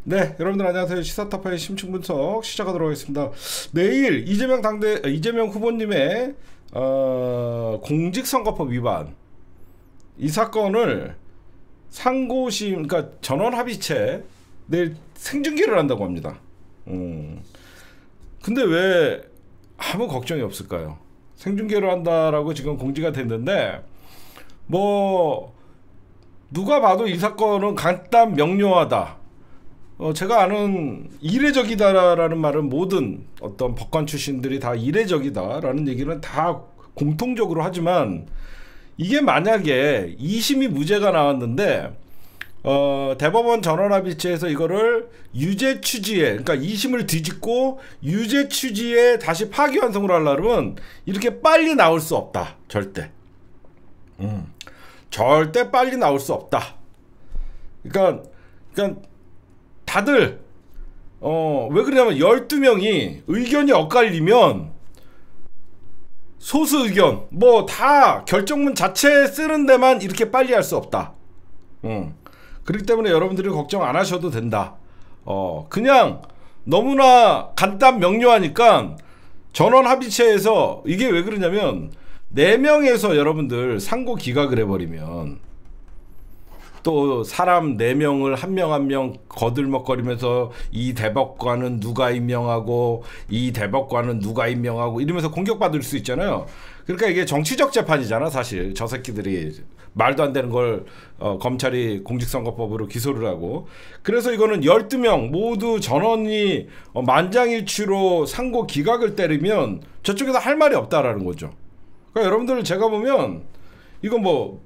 네, 여러분들 안녕하세요. 시사타파의 심층분석 시작하도록 하겠습니다. 내일 이재명 후보님의 공직선거법 위반 이 사건을 상고심, 그러니까 전원합의체 내일 생중계를 한다고 합니다. 근데 왜 아무 걱정이 없을까요? 생중계를 한다라고 지금 공지가 됐는데 뭐 누가 봐도 이 사건은 간단 명료하다. 제가 아는 이례적이다라는 말은 모든 어떤 법관 출신들이 다 이례적이다라는 얘기는 다 공통적으로 하지만 이게 만약에 2심이 무죄가 나왔는데 대법원 전원합의체에서 이거를 유죄 취지에, 그러니까 2심을 뒤집고 유죄 취지에 다시 파기환송을 하려면 이렇게 빨리 나올 수 없다. 절대. 절대 빨리 나올 수 없다. 그러니까 다들 왜 그러냐면 12명이 의견이 엇갈리면 소수 의견 뭐 다 결정문 자체 쓰는 데만 이렇게 빨리 할 수 없다. 그렇기 때문에 여러분들이 걱정 안 하셔도 된다. 그냥 너무나 간단 명료하니까 전원 합의체에서 이게 왜 그러냐면 4명에서 여러분들 상고 기각을 해버리면 또 사람 4명을 한 명 한 명 거들먹거리면서 이 대법관은 누가 임명하고 이 대법관은 누가 임명하고 이러면서 공격받을 수 있잖아요. 그러니까 이게 정치적 재판이잖아. 사실 저 새끼들이 말도 안 되는 걸 검찰이 공직선거법으로 기소를 하고, 그래서 이거는 12명 모두 전원이 만장일치로 상고 기각을 때리면 저쪽에서 할 말이 없다라는 거죠. 그러니까 여러분들 제가 보면 이거 뭐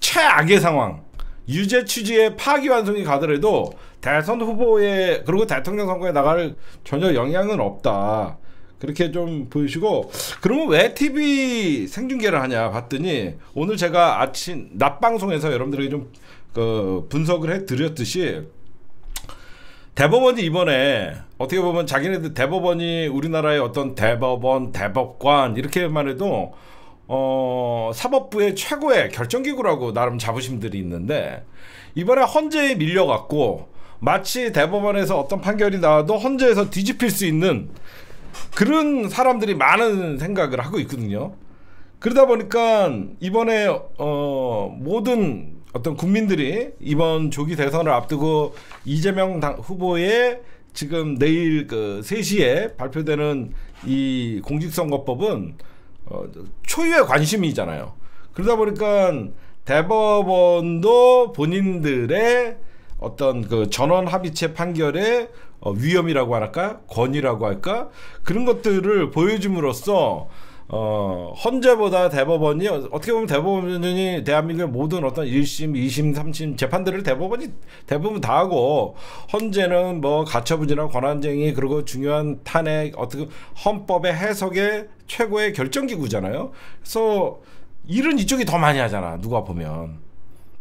최악의 상황, 유죄 취지의 파기환송이 가더라도 대선 후보에 그리고 대통령 선거에 나갈 전혀 영향은 없다. 그렇게 좀 보이시고, 그러면 왜 TV 생중계를 하냐 봤더니 오늘 제가 아침 낮 방송에서 여러분들에게 좀 분석을 해드렸듯이 대법원이 이번에 어떻게 보면 자기네들 대법원이 우리나라의 어떤 대법원, 대법관 이렇게만 해도 사법부의 최고의 결정기구라고 나름 자부심들이 있는데 이번에 헌재에 밀려갖고 마치 대법원에서 어떤 판결이 나와도 헌재에서 뒤집힐 수 있는 그런 사람들이 많은 생각을 하고 있거든요. 그러다 보니까 이번에 모든 어떤 국민들이 이번 조기 대선을 앞두고 이재명 후보의 지금 내일 3시에 발표되는 이 공직선거법은 초유의 관심이잖아요. 그러다 보니까 대법원도 본인들의 어떤 전원 합의체 판결의 위험이라고 할까, 권위라고 할까, 그런 것들을 보여줌으로써 헌재보다 대법원이 어떻게 보면 대법원이 대한민국의 모든 어떤 1심, 2심, 3심 재판들을 대법원이 대부분 다 하고, 헌재는 뭐 가처분이나 권한쟁의 그리고 중요한 탄핵 어떻게 헌법의 해석의 최고의 결정기구잖아요. 그래서 일은 이쪽이 더 많이 하잖아. 누가 보면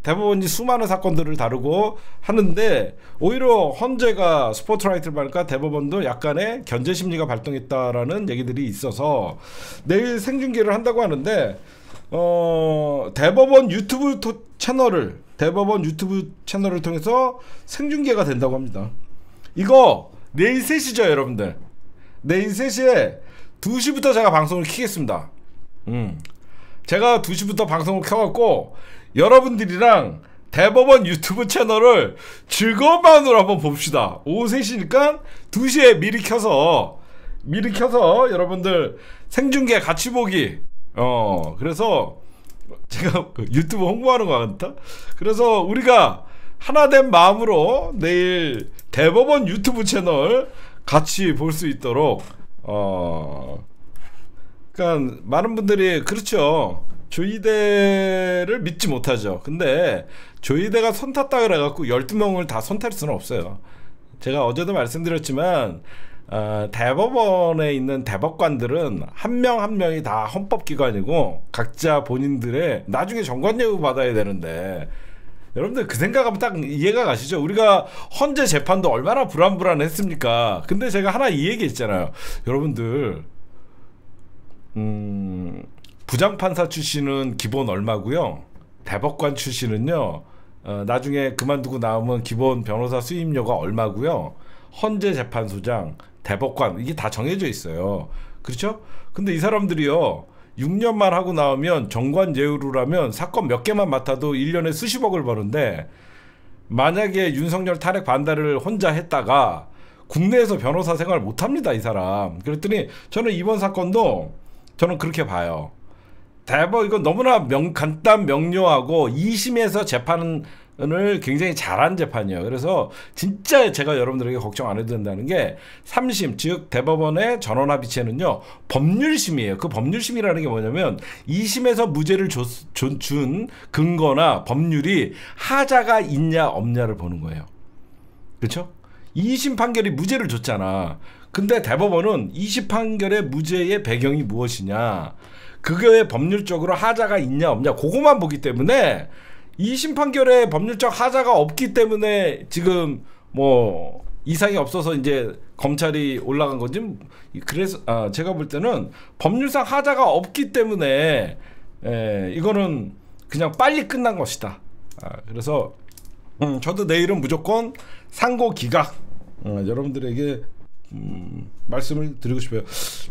대법원이 수많은 사건들을 다루고 하는데 오히려 헌재가 스포트라이트를 받으니까 대법원도 약간의 견제 심리가 발동했다라는 얘기들이 있어서 내일 생중계를 한다고 하는데 대법원 유튜브 채널을 통해서 생중계가 된다고 합니다. 이거 내일 3시죠 여러분들. 내일 3시에 2시부터 제가 방송을 켜겠습니다. 제가 2시부터 방송을 켜갖고 여러분들이랑 대법원 유튜브 채널을 즐거운 마음으로 한번 봅시다. 오후 3시니까 2시에 미리 켜서 여러분들 생중계 같이 보기. 그래서 제가 유튜브 홍보하는 거 같다. 그래서 우리가 하나된 마음으로 내일 대법원 유튜브 채널 같이 볼 수 있도록 그러니까 많은 분들이 그렇죠. 조이대를 믿지 못하죠. 근데 조이대가 손 탔다 그래갖고 12명을 다 손 탈 수는 없어요. 제가 어제도 말씀드렸지만 대법원에 있는 대법관들은 한 명 한 명이 다 헌법기관이고 각자 본인들의 나중에 정관예우 받아야 되는데, 여러분들 그 생각하면 딱 이해가 가시죠? 우리가 헌재 재판도 얼마나 불안불안했습니까? 근데 제가 하나 이 얘기 했잖아요. 여러분들 부장판사 출신은 기본 얼마고요, 대법관 출신은요 나중에 그만두고 나오면 기본 변호사 수임료가 얼마고요. 헌재 재판소장, 대법관 이게 다 정해져 있어요. 그렇죠? 근데 이 사람들이요. 6년만 하고 나오면 정관예우루라면 사건 몇 개만 맡아도 1년에 수십억을 버는데 만약에 윤석열 탄핵 반대를 혼자 했다가 국내에서 변호사 생활 못합니다. 이 사람. 그랬더니 저는 이번 사건도 저는 그렇게 봐요. 대법 이거 너무나 간단 명료하고 2심에서 재판을 굉장히 잘한 재판이에요. 그래서 진짜 제가 여러분들에게 걱정 안 해도 된다는 게 3심 즉 대법원의 전원합의체는요 법률심이에요. 그 법률심이라는 게 뭐냐면 2심에서 무죄를 준 근거나 법률이 하자가 있냐 없냐를 보는 거예요. 그렇죠? 2심 판결이 무죄를 줬잖아. 근데 대법원은 2심 판결의 무죄의 배경이 무엇이냐, 그거에 법률적으로 하자가 있냐 없냐 그거만 보기 때문에 2심 판결에 법률적 하자가 없기 때문에 지금 뭐 이상이 없어서 이제 검찰이 올라간 건지, 그래서 제가 볼 때는 법률상 하자가 없기 때문에 이거는 그냥 빨리 끝난 것이다. 그래서 저도 내일은 무조건 상고 기각 여러분들에게 말씀을 드리고 싶어요.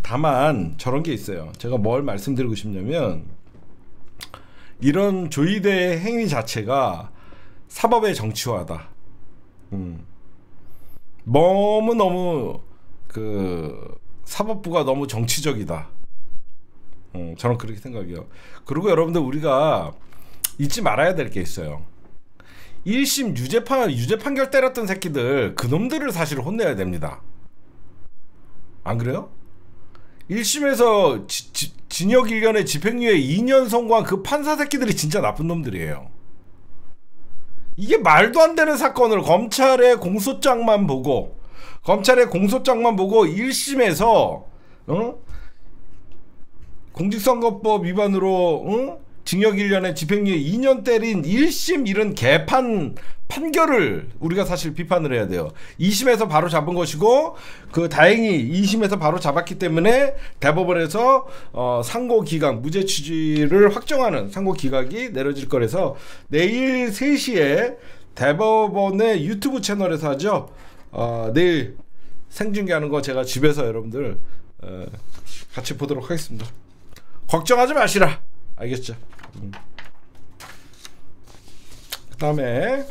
다만 저런 게 있어요. 제가 뭘 말씀드리고 싶냐면 이런 조이대의 행위 자체가 사법의 정치화다. 너무 그 사법부가 너무 정치적이다. 저는 그렇게 생각해요. 그리고 여러분들 우리가 잊지 말아야 될 게 있어요. 1심 유죄 판결 때렸던 새끼들 그놈들을 사실 혼내야 됩니다. 안 그래요? 1심에서 징역 1년에 집행유예 2년 선고한 그 판사 새끼들이 진짜 나쁜 놈들이에요. 이게 말도 안 되는 사건을 검찰의 공소장만 보고 1심에서 공직선거법 위반으로 징역 1년에 집행유예 2년 때린 1심 이런 판결을 우리가 사실 비판을 해야 돼요. 2심에서 바로 잡은 것이고 다행히 2심에서 바로 잡았기 때문에 대법원에서 상고 기각 무죄 취지를 확정하는 상고 기각이 내려질 거라서 내일 3시에 대법원의 유튜브 채널에서 하죠. 내일 생중계하는 거 제가 집에서 여러분들 같이 보도록 하겠습니다. 걱정하지 마시라. 알겠죠? 그 다음에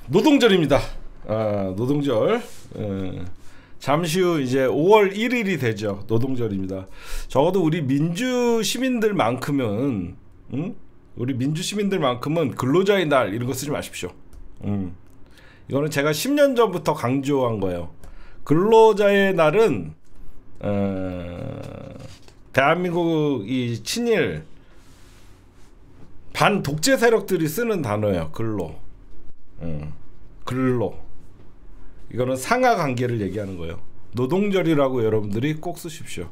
노동절입니다. 노동절. 잠시 후 이제 5월 1일이 되죠. 노동절입니다. 적어도 우리 민주 시민들만큼은 근로자의 날 이런 거 쓰지 마십시오. 이거는 제가 10년 전부터 강조한 거예요. 근로자의 날은 대한민국 이 친일 반독재 세력들이 쓰는 단어예요. 근로. 이거는 상하 관계를 얘기하는 거예요. 노동절이라고 여러분들이 꼭 쓰십시오.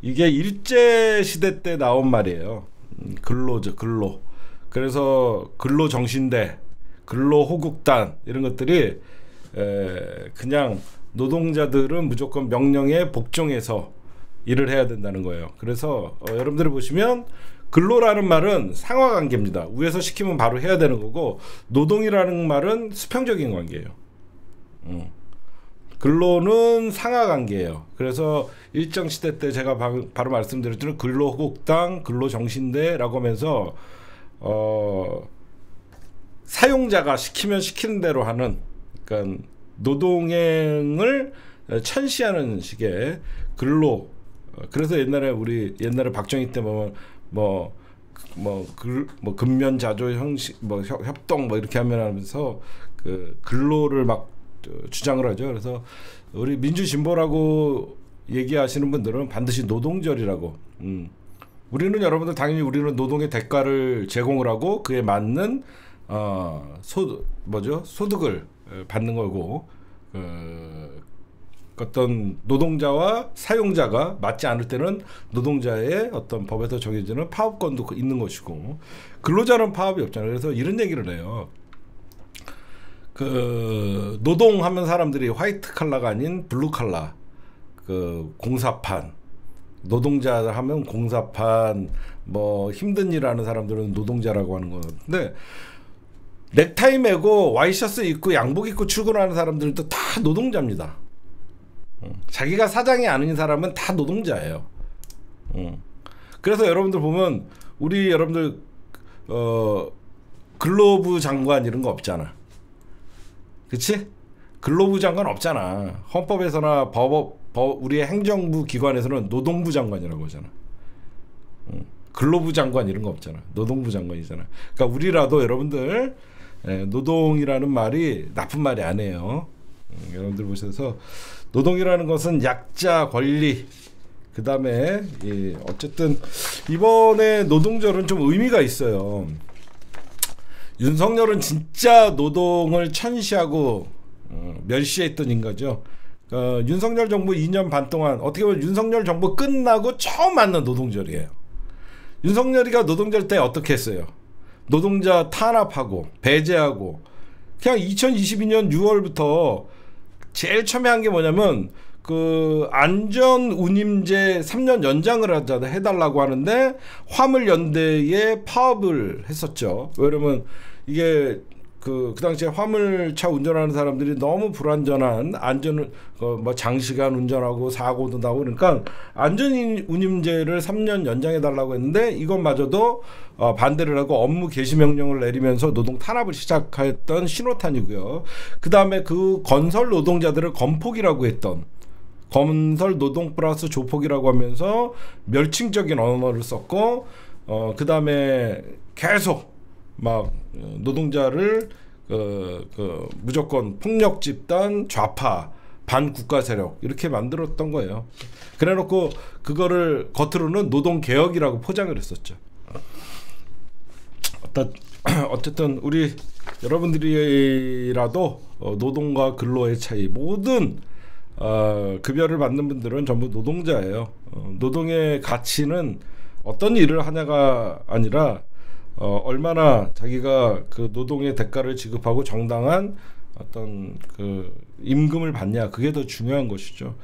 이게 일제시대 때 나온 말이에요. 근로죠. 근로. 그래서 근로정신대, 근로호국단 이런 것들이 그냥 노동자들은 무조건 명령에 복종해서 일을 해야 된다는 거예요. 그래서 여러분들이 보시면 근로라는 말은 상하관계입니다. 위에서 시키면 바로 해야 되는 거고, 노동이라는 말은 수평적인 관계예요. 근로는 상하관계예요. 그래서 일정시대 때 제가 바로 말씀드렸던 근로호국당, 근로정신대라고 하면서 사용자가 시키면 시키는 대로 하는, 그러니까 노동행을 천시하는 식의 근로. 그래서 옛날에 박정희 때 보면 근면자조 형식 협동 이렇게 하면서 그 근로를 막 주장을 하죠. 그래서 우리 민주진보라고 얘기하시는 분들은 반드시 노동절이라고. 우리는 여러분들 당연히 우리는 노동의 대가를 제공을 하고 그에 맞는 소득을 받는 거고, 어떤 노동자와 사용자가 맞지 않을 때는 노동자의 어떤 법에서 정해지는 파업권도 있는 것이고, 근로자는 파업이 없잖아요. 그래서 이런 얘기를 해요. 노동하면 사람들이 화이트 칼라가 아닌 블루 칼라, 공사판, 노동자 하면 공사판 뭐 힘든 일 하는 사람들은 노동자라고 하는 건데 넥타이 매고 와이셔츠 입고 양복 입고 출근하는 사람들도 다 노동자입니다. 자기가 사장이 아닌 사람은 다 노동자예요. 그래서 여러분들 보면 우리 여러분들 근로부 장관 이런 거 없잖아. 그치? 근로부 장관 없잖아. 헌법에서나 우리의 행정부 기관에서는 노동부 장관이라고 하잖아. 근로부 장관 이런 거 없잖아. 노동부 장관이잖아. 그러니까 우리라도 여러분들 노동이라는 말이 나쁜 말이 아니에요. 여러분들 보셔서 노동이라는 것은 약자 권리 그 다음에 어쨌든 이번에 노동절은 좀 의미가 있어요. 윤석열은 진짜 노동을 천시하고 멸시했던 인가죠. 윤석열 정부 2년 반 동안 어떻게 보면 윤석열 정부 끝나고 처음 맞는 노동절이에요. 윤석열이가 노동절 때 어떻게 했어요? 노동자 탄압하고 배제하고 그냥 2022년 6월부터 제일 처음에 한 게 뭐냐면 그 안전운임제 3년 연장을 해달라고 하는데 화물연대에 파업을 했었죠. 왜냐면 이게 그 당시에 화물차 운전하는 사람들이 너무 불안전한 안전을 뭐 장시간 운전하고 사고도 나고 그러니까 안전운임제를 3년 연장해 달라고 했는데 이것마저도 반대를 하고 업무 개시 명령을 내리면서 노동 탄압을 시작했던 신호탄이고요. 그 다음에 그 건설 노동자들을 건폭이라고 했던 건설 노동 플러스 조폭이라고 하면서 멸칭적인 언어를 썼고 그 다음에 계속 막 노동자를 무조건 폭력 집단 좌파 반국가 세력 이렇게 만들었던 거예요. 그래놓고 그거를 겉으로는 노동 개혁이라고 포장을 했었죠. 어쨌든 우리 여러분들이라도 노동과 근로의 차이 모든 급여를 받는 분들은 전부 노동자예요. 노동의 가치는 어떤 일을 하냐가 아니라 얼마나 자기가 그 노동의 대가를 지급하고 정당한 어떤 그 임금을 받냐 그게 더 중요한 것이죠.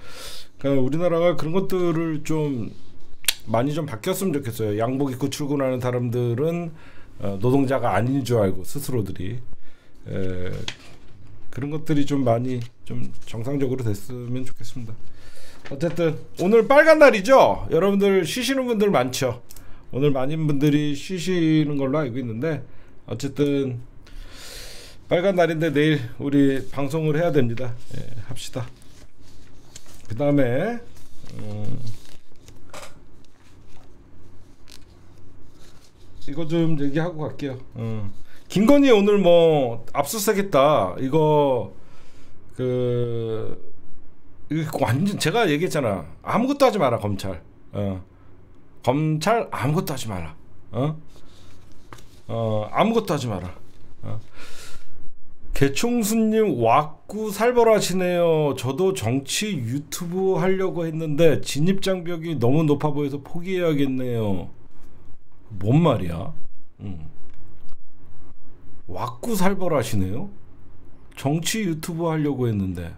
그러니까 우리나라가 그런 것들을 좀 많이 좀 바뀌었으면 좋겠어요. 양복 입고 출근하는 사람들은 노동자가 아닌 줄 알고 스스로들이 그런 것들이 좀 많이 좀 정상적으로 됐으면 좋겠습니다. 어쨌든 오늘 빨간 날이죠. 여러분들 쉬시는 분들 많죠. 오늘 많은 분들이 쉬시는 걸로 알고 있는데 어쨌든 빨간 날인데 내일 우리 방송을 해야 됩니다. 합시다. 그 다음에 이거 좀 얘기하고 갈게요. 김건희 오늘 뭐 압수수색했다. 이거 완전 제가 얘기했잖아. 아무것도 하지 마라 검찰. 검찰 아무것도 하지 마라. 아무것도 하지 마라. 개총수님 왁구 살벌하시네요. 저도 정치 유튜브 하려고 했는데 진입장벽이 너무 높아 보여서 포기해야겠네요. 뭔 말이야? 왁구 살벌하시네요. 정치 유튜브 하려고 했는데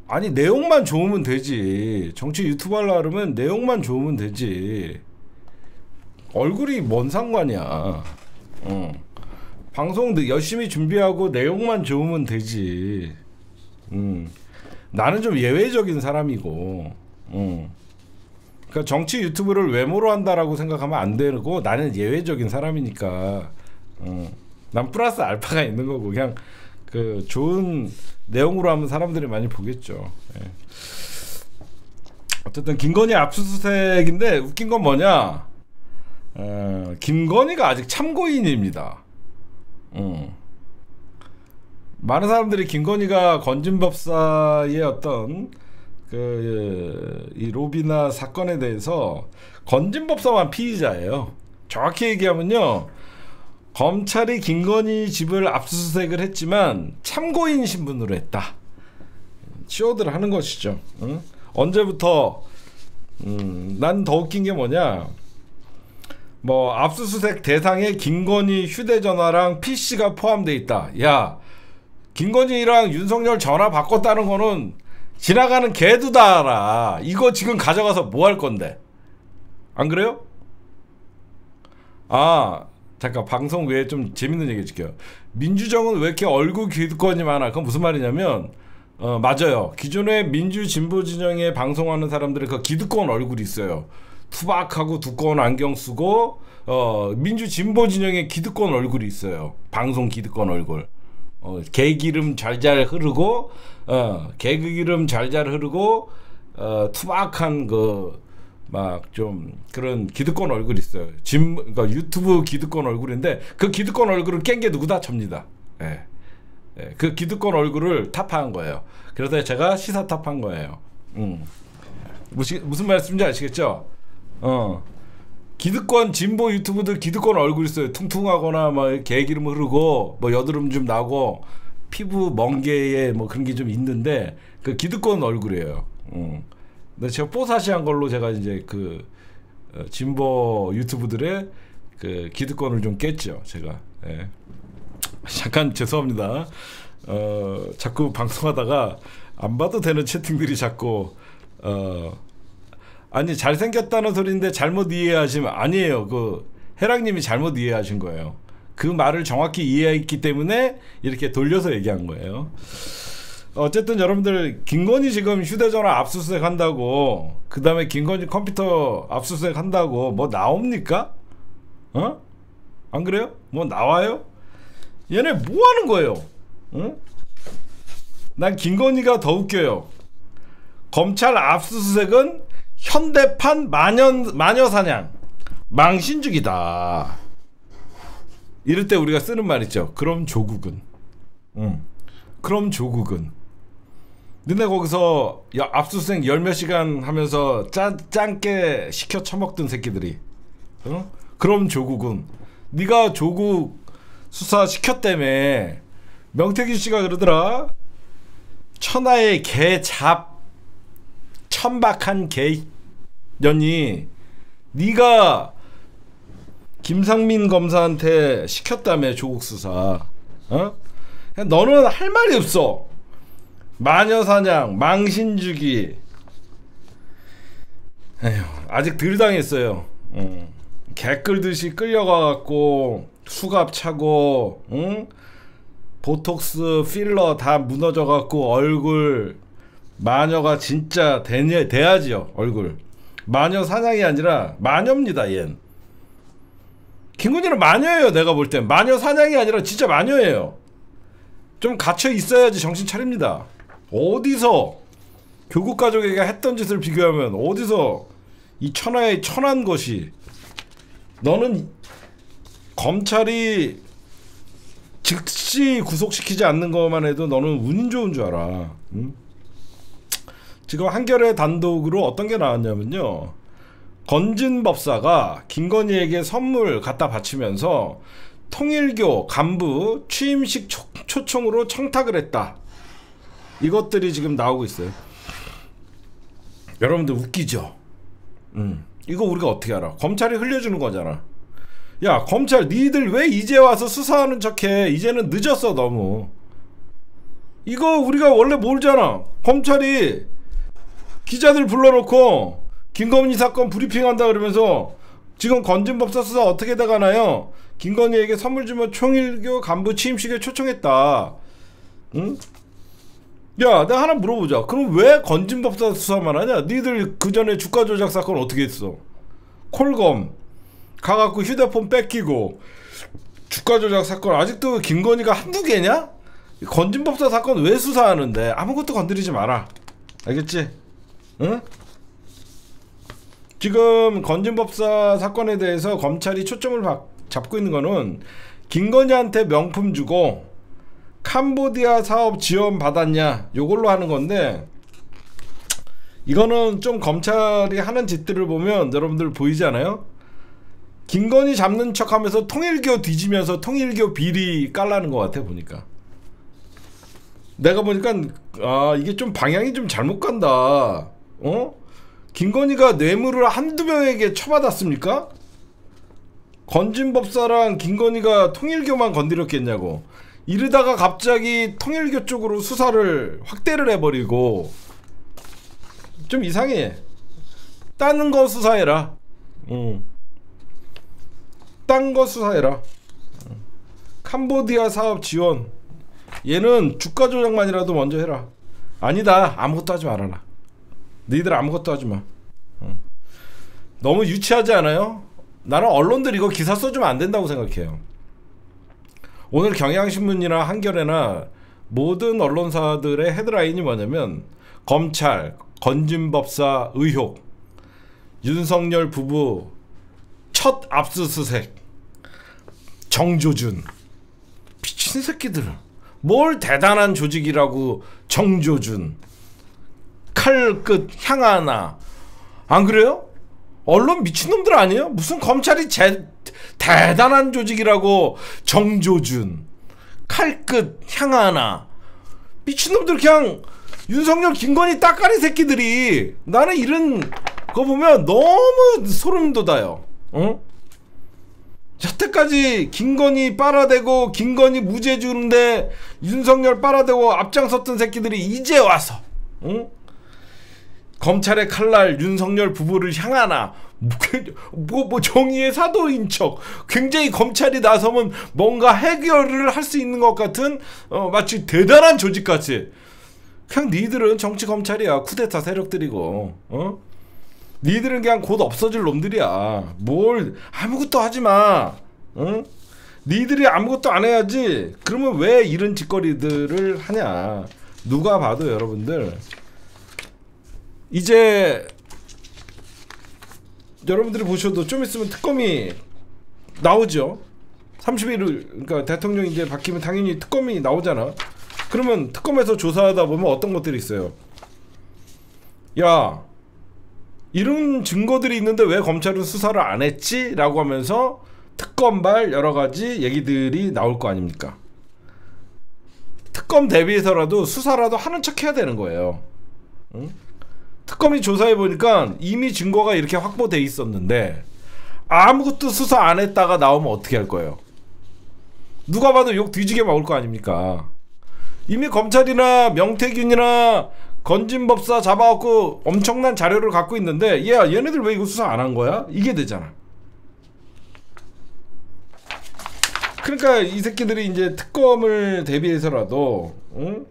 아니 내용만 좋으면 되지. 정치 유튜브 하려고 그러면 내용만 좋으면 되지. 얼굴이 뭔 상관이야. 방송 열심히 준비하고 내용만 좋으면 되지. 나는 좀 예외적인 사람이고 그러니까 정치 유튜브를 외모로 한다라고 생각하면 안 되고 나는 예외적인 사람이니까 난 플러스 알파가 있는 거고 그냥 그 좋은 내용으로 하면 사람들이 많이 보겠죠. 어쨌든 김건희 압수수색인데 웃긴 건 뭐냐? 김건희가 아직 참고인입니다. 많은 사람들이 김건희가 건진법사의 어떤 이 로비나 사건에 대해서 건진법사만 피의자예요. 정확히 얘기하면요. 검찰이 김건희 집을 압수수색을 했지만 참고인 신분으로 했다. 치오들 하는 것이죠. 언제부터 난 더 웃긴 게 뭐냐 뭐 압수수색 대상에 김건희 휴대전화랑 PC가 포함되어 있다. 야 김건희랑 윤석열 전화 바꿨다는 거는 지나가는 개도 다 알아. 이거 지금 가져가서 뭐 할 건데? 안 그래요? 아, 잠깐 방송 외에 좀 재밌는 얘기 해줄게요. 민주정은 왜 이렇게 얼굴 기득권이 많아? 그건 무슨 말이냐면 맞아요. 기존에 민주 진보 진영에 방송하는 사람들의 그 기득권 얼굴이 있어요. 투박하고 두꺼운 안경 쓰고 민주 진보 진영의 기득권 얼굴이 있어요. 방송 기득권 얼굴. 개기름 잘잘 흐르고 개그기름 잘잘 흐르고 투박한 그 막 좀 그런 기득권 얼굴 있어요. 그러니까 유튜브 기득권 얼굴인데 그 기득권 얼굴을 깬 게 누구다? 접니다. 예. 예. 그 기득권 얼굴을 타파한 거예요. 그래서 제가 시사 탑한 거예요. 무슨 말씀인지 아시겠죠? 기득권 진보 유튜브들 기득권 얼굴 있어요. 퉁퉁하거나 막 개기름 흐르고 뭐 여드름 좀 나고 피부 멍게에 뭐 그런 게 좀 있는데 그 기득권 얼굴이에요. 근데 제가 뽀사시한 걸로 제가 이제 그 진보 유튜브들의 그 기득권을 좀 깼죠. 제가. 예. 잠깐 죄송합니다. 자꾸 방송하다가 안 봐도 되는 채팅들이 자꾸 아니 잘생겼다는 소리인데 잘못 이해하시면 아니에요. 그 해랑님이 잘못 이해하신 거예요. 그 말을 정확히 이해했기 때문에 이렇게 돌려서 얘기한 거예요. 어쨌든 여러분들 김건희 지금 휴대전화 압수수색 한다고 그 다음에 김건희 컴퓨터 압수수색 한다고 뭐 나옵니까? 안 그래요? 뭐 나와요? 얘네 뭐 하는 거예요? 난 김건희가 더 웃겨요. 검찰 압수수색은 현대판 마녀사냥 망신주기다. 이럴 때 우리가 쓰는 말 있죠. 그럼 조국은 그럼 조국은 너네 거기서 압수수색 열몇 시간 하면서 짱깨 시켜 처먹던 새끼들이 그럼 조국은 네가 조국 수사 시켰다며. 명태균 씨가 그러더라. 천하의 개잡 천박한 개년이 네가 김상민 검사한테 시켰다며 조국 수사. 너는 할 말이 없어. 마녀사냥 망신주기. 에휴, 아직 덜 당했어요. 개 끌듯이 끌려가갖고 수갑 차고 보톡스 필러 다 무너져갖고 얼굴 마녀가 진짜 돼야지요. 얼굴 마녀 사냥이 아니라 마녀입니다. 얜 김건희는 마녀예요. 내가 볼 땐 마녀 사냥이 아니라 진짜 마녀예요. 좀 갇혀 있어야지 정신 차립니다. 어디서 교국 가족에게 했던 짓을 비교하면 어디서 이 천하의 천한 것이. 너는 검찰이 즉시 구속시키지 않는 것만 해도 너는 운 좋은 줄 알아. 지금 한겨레 단독으로 어떤 게 나왔냐면요. 건진 법사가 김건희에게 선물 갖다 바치면서 통일교 간부 취임식 초청으로 청탁을 했다. 이것들이 지금 나오고 있어요. 여러분들 웃기죠? 이거 우리가 어떻게 알아? 검찰이 흘려주는 거잖아. 야, 검찰 니들 왜 이제 와서 수사하는 척해? 이제는 늦었어 너무. 이거 우리가 원래 모르잖아. 검찰이 기자들 불러놓고 김건희 사건 브리핑한다 그러면서 지금 건진법사 수사 어떻게 돼가나요? 김건희에게 선물 주면 총일교 간부 취임식에 초청했다. 응? 야, 내가 하나 물어보자. 그럼 왜 건진법사 수사만 하냐? 니들 그 전에 주가 조작 사건 어떻게 했어? 콜검 가갖고 휴대폰 뺏기고 주가 조작 사건 아직도 김건희가 한두 개냐? 건진법사 사건 왜 수사하는데? 아무것도 건드리지 마라. 알겠지? 응? 지금 건진법사 사건에 대해서 검찰이 초점을 잡고 있는 거는 김건희한테 명품 주고 캄보디아 사업 지원 받았냐 요걸로 하는 건데, 이거는 좀 검찰이 하는 짓들을 보면 여러분들 보이지 않아요? 김건희 잡는 척 하면서 통일교 뒤지면서 통일교 비리 깔라는 것 같아. 보니까 내가 보니까 이게 좀 방향이 좀 잘못 간다. 김건희가 뇌물을 한두 명에게 처받았습니까? 건진법사랑 김건희가 통일교만 건드렸겠냐고. 이러다가 갑자기 통일교 쪽으로 수사를 확대를 해버리고 좀 이상해. 딴 거 수사해라. 딴 거 수사해라. 캄보디아 사업 지원. 얘는 주가 조작만이라도 먼저 해라. 아니다. 아무것도 하지 말아라. 너희들 아무것도 하지 마. 너무 유치하지 않아요? 나는 언론들 이거 기사 써주면 안 된다고 생각해요. 오늘 경향신문이나 한겨레나 모든 언론사들의 헤드라인이 뭐냐면 검찰 건진법사 의혹, 윤석열 부부 첫 압수수색, 정조준. 미친 새끼들. 뭘 대단한 조직이라고. 정조준 칼끝 향하나. 안 그래요? 언론 미친놈들 아니에요? 무슨 검찰이 대단한 조직이라고. 정조준 칼끝 향하나. 미친놈들. 그냥 윤석열 김건희 따까리 새끼들이. 나는 이런 거 보면 너무 소름 돋아요. 응? 여태까지 김건희 빨아대고 김건희 무죄 주는데 윤석열 빨아대고 앞장섰던 새끼들이 이제 와서, 응? 검찰의 칼날 윤석열 부부를 향하나. 뭐 정의의 사도인 척. 굉장히 검찰이 나서면 뭔가 해결을 할 수 있는 것 같은 마치 대단한 조직같이. 그냥 니들은 정치 검찰이야. 쿠데타 세력들이고. 니들은 그냥 곧 없어질 놈들이야. 뭘 아무것도 하지마. 응? 니들이 아무것도 안 해야지. 그러면 왜 이런 짓거리들을 하냐. 누가 봐도 여러분들 이제 여러분들이 보셔도 좀 있으면 특검이 나오죠. 30일 그러니까 대통령이 이제 바뀌면 당연히 특검이 나오잖아. 그러면 특검에서 조사하다 보면 어떤 것들이 있어요. 야, 이런 증거들이 있는데 왜 검찰은 수사를 안 했지? 라고 하면서 특검발 여러가지 얘기들이 나올 거 아닙니까? 특검 대비해서라도 수사라도 하는 척 해야 되는 거예요. 응? 특검이 조사해보니까 이미 증거가 이렇게 확보돼 있었는데 아무것도 수사 안 했다가 나오면 어떻게 할 거예요? 누가 봐도 욕 뒤지게 먹을 거 아닙니까? 이미 검찰이나 명태균이나 건진법사 잡아갖고 엄청난 자료를 갖고 있는데 얘네들 왜 이거 수사 안 한 거야? 이게 되잖아. 그러니까 이 새끼들이 이제 특검을 대비해서라도, 응?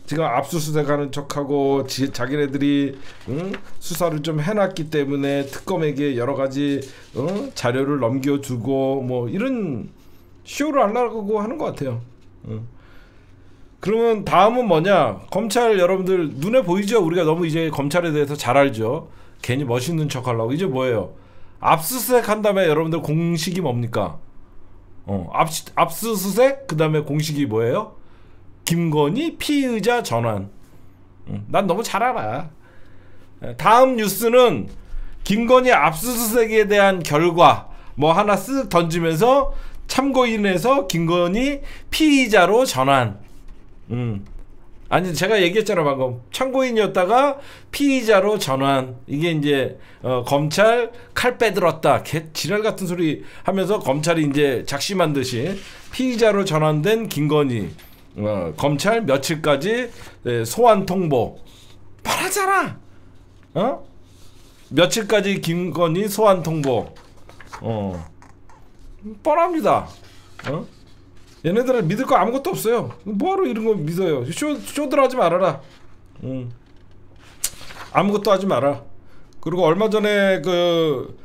지금 압수수색하는 척하고 자기네들이, 응? 수사를 좀 해놨기 때문에 특검에게 여러가지, 응? 자료를 넘겨주고 뭐 이런 쇼를 하려고 하는 것 같아요. 응. 그러면 다음은 뭐냐? 검찰 여러분들 눈에 보이죠? 우리가 너무 이제 검찰에 대해서 잘 알죠? 괜히 멋있는 척 하려고. 이제 뭐예요? 압수수색 한 다음에 여러분들 공식이 뭡니까? 압수수색 그 다음에 공식이 뭐예요? 김건희 피의자 전환. 난 너무 잘 알아. 다음 뉴스는 김건희 압수수색에 대한 결과 뭐 하나 쓱 던지면서 참고인에서 김건희 피의자로 전환. 아니 제가 얘기했잖아 방금. 참고인이었다가 피의자로 전환. 이게 이제 검찰 칼 빼들었다. 개 지랄 같은 소리 하면서 검찰이 이제 작심한 듯이 피의자로 전환된 김건희. 검찰 며칠까지 소환 통보. 말하잖아. 며칠까지 김건희 소환 통보. 뻔합니다. 얘네들은 믿을 거 아무것도 없어요. 뭐하러 이런 거 믿어요. 쇼들 하지 말아라. 아무것도 하지 마라. 그리고 얼마 전에 그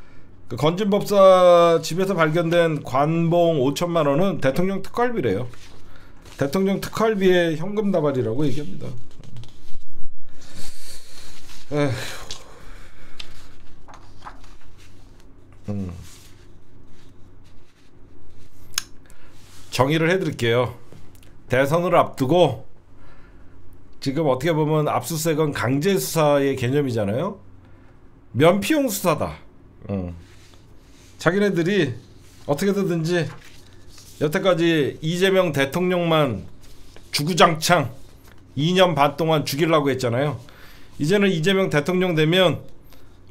건진법사 집에서 발견된 관봉 5천만 원은 대통령 특활비래요. 대통령 특활비의 현금 다발이라고 얘기합니다. 에휴. 정의를 해드릴게요. 대선을 앞두고 지금 어떻게 보면 압수수색은 강제 수사의 개념이잖아요. 면피용 수사다. 자기네들이 어떻게든지 여태까지 이재명 대통령만 주구장창 2년 반 동안 죽이려고 했잖아요. 이제는 이재명 대통령 되면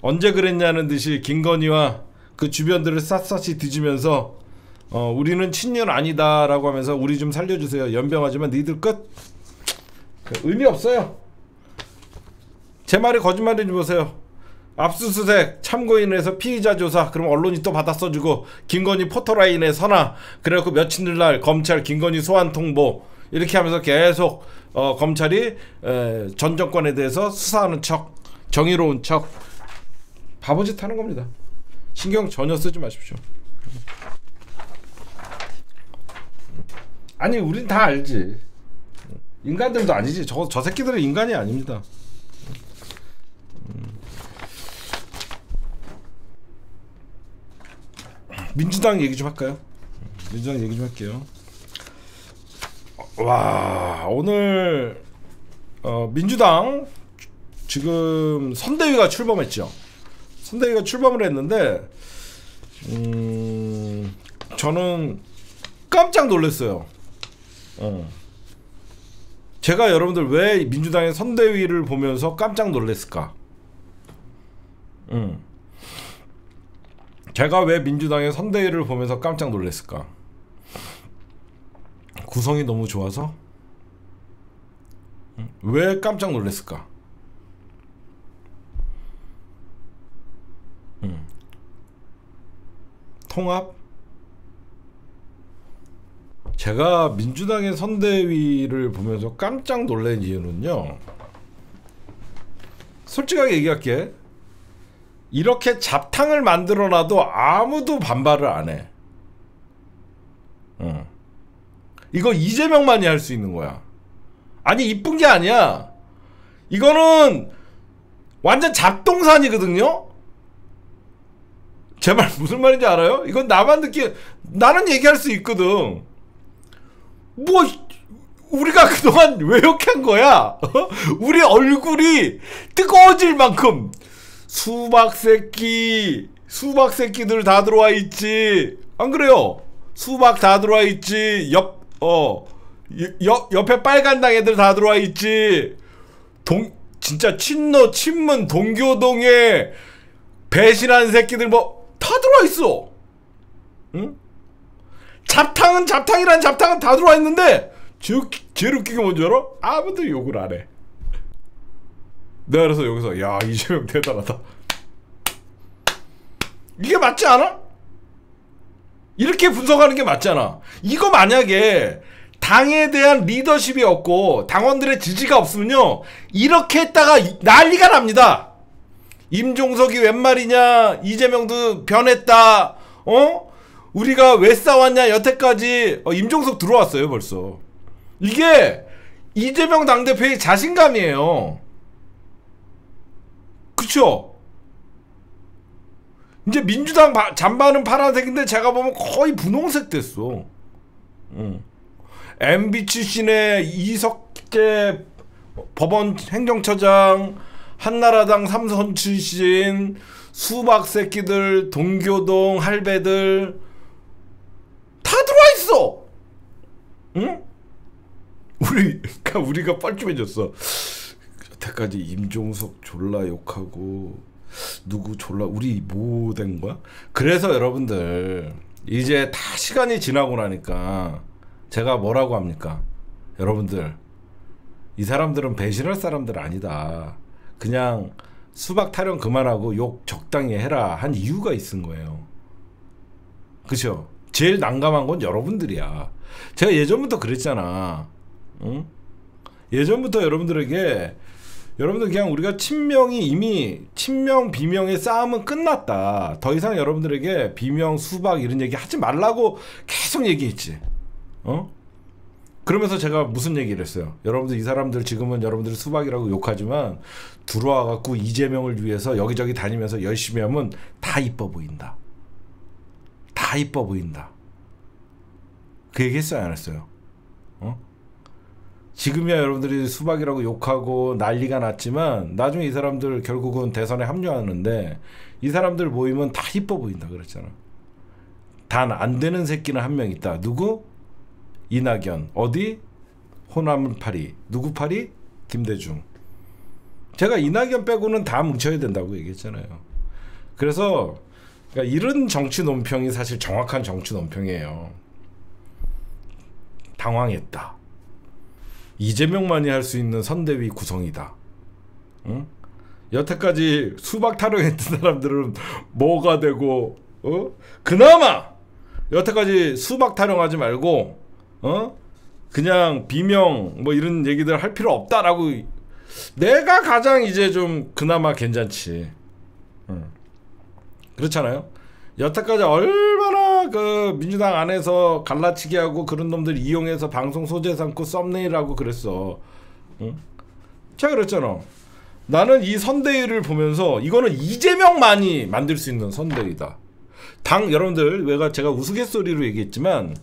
언제 그랬냐는 듯이 김건희와 그 주변들을 샅샅이 뒤지면서 우리는 친년 아니다 라고 하면서 우리 좀 살려주세요. 연병하지만 니들 끝. 의미 없어요. 제 말이 거짓말인지 보세요. 압수수색 참고인에서 피의자 조사, 그럼 언론이 또 받아 써주고, 김건희 포토라인에 서나, 그래갖고 며칠날 검찰 김건희 소환 통보 이렇게 하면서 계속 검찰이 전 정권에 대해서 수사하는 척, 정의로운 척, 바보짓 하는 겁니다. 신경 전혀 쓰지 마십시오. 아니 우린 다 알지. 인간들도 아니지. 저 새끼들은 인간이 아닙니다. 민주당 얘기 좀 할까요? 민주당 얘기 좀 할게요. 와, 오늘 민주당 지금 선대위가 출범했죠. 선대위가 출범을 했는데 저는 깜짝 놀랐어요. 제가 여러분들 왜 민주당의 선대위를 보면서 깜짝 놀랐을까? 제가 왜 민주당의 선대위를 보면서 깜짝 놀랐을까? 구성이 너무 좋아서? 왜 깜짝 놀랐을까? 통합? 제가 민주당의 선대위를 보면서 깜짝 놀란 이유는요, 솔직하게 얘기할게. 이렇게 잡탕을 만들어놔도 아무도 반발을 안 해. 이거 이재명만이 할 수 있는 거야. 아니 이쁜 게 아니야. 이거는 완전 잡동산이거든요. 제 말 무슨 말인지 알아요? 이건 나만 나는 얘기할 수 있거든. 뭐 우리가 그동안 왜 이렇게 한 거야? 우리 얼굴이 뜨거워질 만큼 수박 새끼들 다 들어와 있지. 안 그래요? 수박 다 들어와 있지. 옆에 빨간당 애들 다 들어와 있지. 진짜 친문 동교동에 배신한 새끼들 뭐 다 들어와 있어. 응? 잡탕이란 잡탕은 다 들어와 있는데 제일 웃긴 게 뭔지 알아? 아무도 욕을 안 해. 내가 그래서 여기서 야 이재명 대단하다. 이게 맞지 않아? 이렇게 분석하는 게 맞잖아. 이거 만약에 당에 대한 리더십이 없고 당원들의 지지가 없으면요, 이렇게 했다가 난리가 납니다. 임종석이 웬 말이냐, 이재명도 변했다, 우리가 왜 싸웠냐, 여태까지. 임종석 들어왔어요 벌써. 이게 이재명 당대표의 자신감이에요. 그쵸? 이제 민주당 잠바는 파란색인데 제가 보면 거의 분홍색 됐어. MB 출신의 이석재 법원 행정처장, 한나라당 삼선 출신, 수박 새끼들, 동교동 할배들 다 들어와 있어. 응? 우리가 뻘쭘해졌어. 여태까지 임종석 졸라 욕하고 누구 졸라 우리 뭐 된 거야? 그래서 여러분들 이제 다 시간이 지나고 나니까 제가 뭐라고 합니까? 여러분들, 이 사람들은 배신할 사람들 아니다. 그냥 수박 타령 그만하고 욕 적당히 해라 한 이유가 있은 거예요. 그쵸? 제일 난감한 건 여러분들이야. 제가 예전부터 그랬잖아. 응? 예전부터 여러분들 그냥 우리가 이미 친명 비명의 싸움은 끝났다. 더 이상 여러분들에게 비명 수박 이런 얘기 하지 말라고 계속 얘기했지. 그러면서 제가 무슨 얘기를 했어요? 여러분들, 이 사람들 지금은 여러분들이 수박이라고 욕하지만 들어와갖고 이재명을 위해서 여기저기 다니면서 열심히 하면 다 이뻐 보인다. 다 이뻐 보인다. 그 얘기 했어요, 안 했어요? 지금이야 여러분들이 수박이라고 욕하고 난리가 났지만 나중에 이 사람들 결국은 대선에 합류하는데 이 사람들 모이면 다 이뻐 보인다 그랬잖아. 단 안 되는 새끼는 한 명 있다. 누구? 이낙연. 어디? 호남 파리. 누구 파리? 김대중. 제가 이낙연 빼고는 다 뭉쳐야 된다고 얘기했잖아요. 그래서 그러니까 이런 정치 논평이 사실 정확한 정치 논평이에요. 당황했다. 이재명만이 할 수 있는 선대위 구성이다. 응? 여태까지 수박 타령했던 사람들은 뭐가 되고, 그나마 여태까지 수박 타령하지 말고, 그냥 비명 뭐 이런 얘기들 할 필요 없다라고. 내가 가장 이제 좀 그나마 괜찮지. 그렇잖아요. 여태까지 얼마나 그 민주당 안에서 갈라치기 하고 그런 놈들 이용해서 방송 소재 삼고 썸네일하고 그랬어. 제가 그랬잖아. 나는 이 선대위를 보면서 이거는 이재명만이 만들 수 있는 선대위다. 여러분들 제가 우스갯소리로 얘기했지만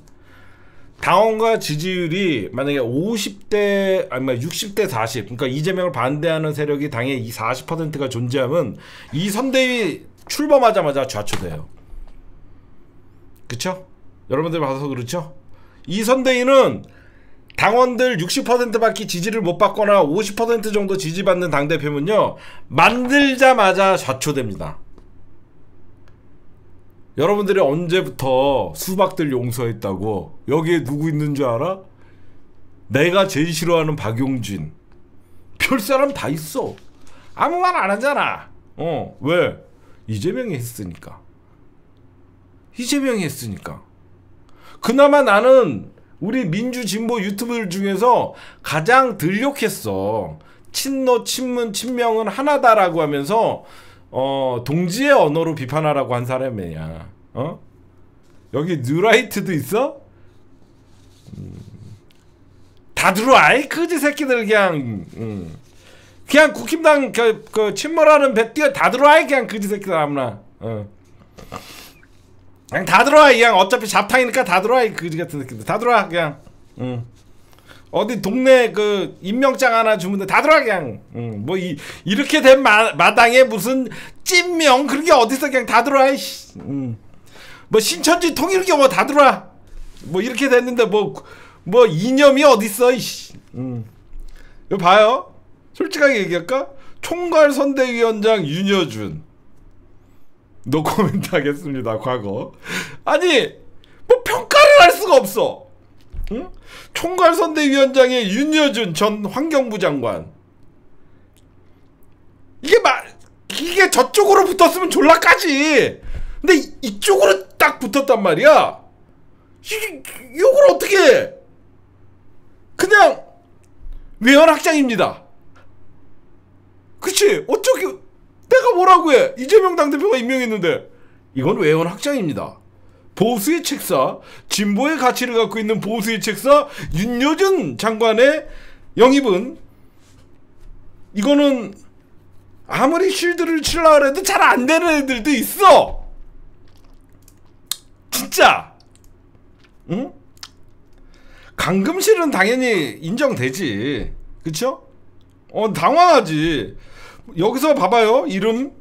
당원과 지지율이 만약에 50대 아니면 60대 40, 그러니까 이재명을 반대하는 세력이 당에 이 40%가 존재하면 이 선대위 출범하자마자 좌초돼요. 그쵸? 여러분들 봐서 그렇죠? 이 선대위는 당원들 60%밖에 지지를 못 받거나 50% 정도 지지받는 당대표면요, 만들자마자 좌초됩니다. 여러분들이 언제부터 수박들 용서했다고? 여기에 누구 있는 줄 알아? 내가 제일 싫어하는 박용진. 별 사람 다 있어. 아무 말 안 하잖아. 왜? 이재명이 했으니까. 이재명이 했으니까. 그나마 나는 우리 민주진보 유튜브들 중에서 가장 덜 욕했어. 친노, 친문, 친명은 하나다라고 하면서 동지의 언어로 비판하라고 한 사람이야. 여기 뉴라이트도 있어? 다 들어와. 이 거지 새끼들 그냥 그냥 국힘당 그 침몰하는 배 뛰어 다 들어와. 그냥 거지 새끼들 아무나. 그냥 다 들어와. 그냥 어차피 잡탕이니까 다 들어와. 이 거지 같은 새끼들 다 들어와 그냥. 어디 동네 그 임명장 하나 주면 다 들어와 그냥. 뭐 이렇게 된 마당에 무슨 찐명 그런 게 어딨어. 그냥 다 들어와. 뭐 신천지 통일교 뭐 다 들어와. 뭐 이렇게 됐는데 뭐 이념이 어딨어. 이거 봐요. 솔직하게 얘기할까? 총괄선대위원장 윤여준 노코멘트 하겠습니다. 과거. 아니 뭐 평가를 할 수가 없어. 총괄선대위원장의 윤여준 전 환경부 장관. 이게 저쪽으로 붙었으면 졸라까지. 근데 이쪽으로 딱 붙었단 말이야. 이걸 어떻게 해? 그냥 외연확장입니다. 그치? 어쩌기 내가 뭐라고 해? 이재명 당대표가 임명했는데 이건 외연확장입니다. 보수의 책사, 진보의 가치를 갖고 있는 보수의 책사 윤여준 장관의 영입은 이거는 아무리 쉴드를 치려고 해도 잘 안 되는 애들도 있어. 진짜. 응? 강금실은 당연히 인정되지. 그쵸? 당황하지. 여기서 봐봐요. 이름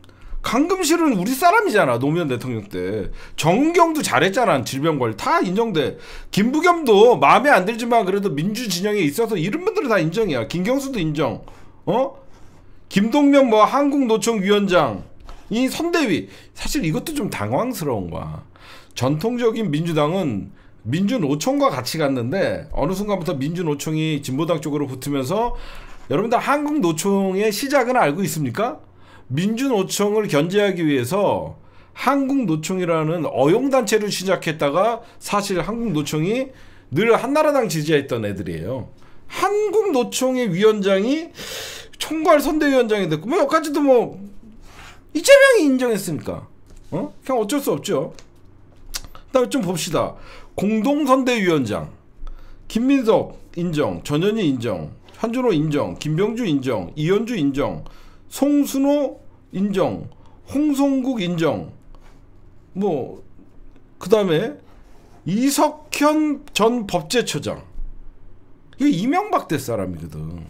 강금실은 우리 사람이잖아. 노무현 대통령 때. 정경도 잘했잖아. 질병관리 다 인정돼. 김부겸도 마음에 안 들지만 그래도 민주 진영에 있어서 이런 분들은 다 인정이야. 김경수도 인정. 김동명 뭐 한국노총 위원장 이 선대위. 사실 이것도 좀 당황스러운 거야. 전통적인 민주당은 민주노총과 같이 갔는데 어느 순간부터 민주노총이 진보당 쪽으로 붙으면서 여러분들 한국노총의 시작은 알고 있습니까? 민주노총을 견제하기 위해서 한국노총이라는 어용단체를 시작했다가 사실 한국노총이 늘 한나라당 지지했던 애들이에요. 한국노총의 위원장이 총괄선대위원장이 됐고 뭐 여기까지도 뭐 이재명이 인정했으니까 그냥 어쩔 수 없죠. 그다음에 좀 봅시다. 공동선대위원장 김민석 인정, 전현희 인정, 한준호 인정, 김병주 인정, 이현주 인정, 송순호 인정, 홍성국 인정. 뭐 그다음에 이석현 전 법제처장. 이거 이명박 때 사람이거든.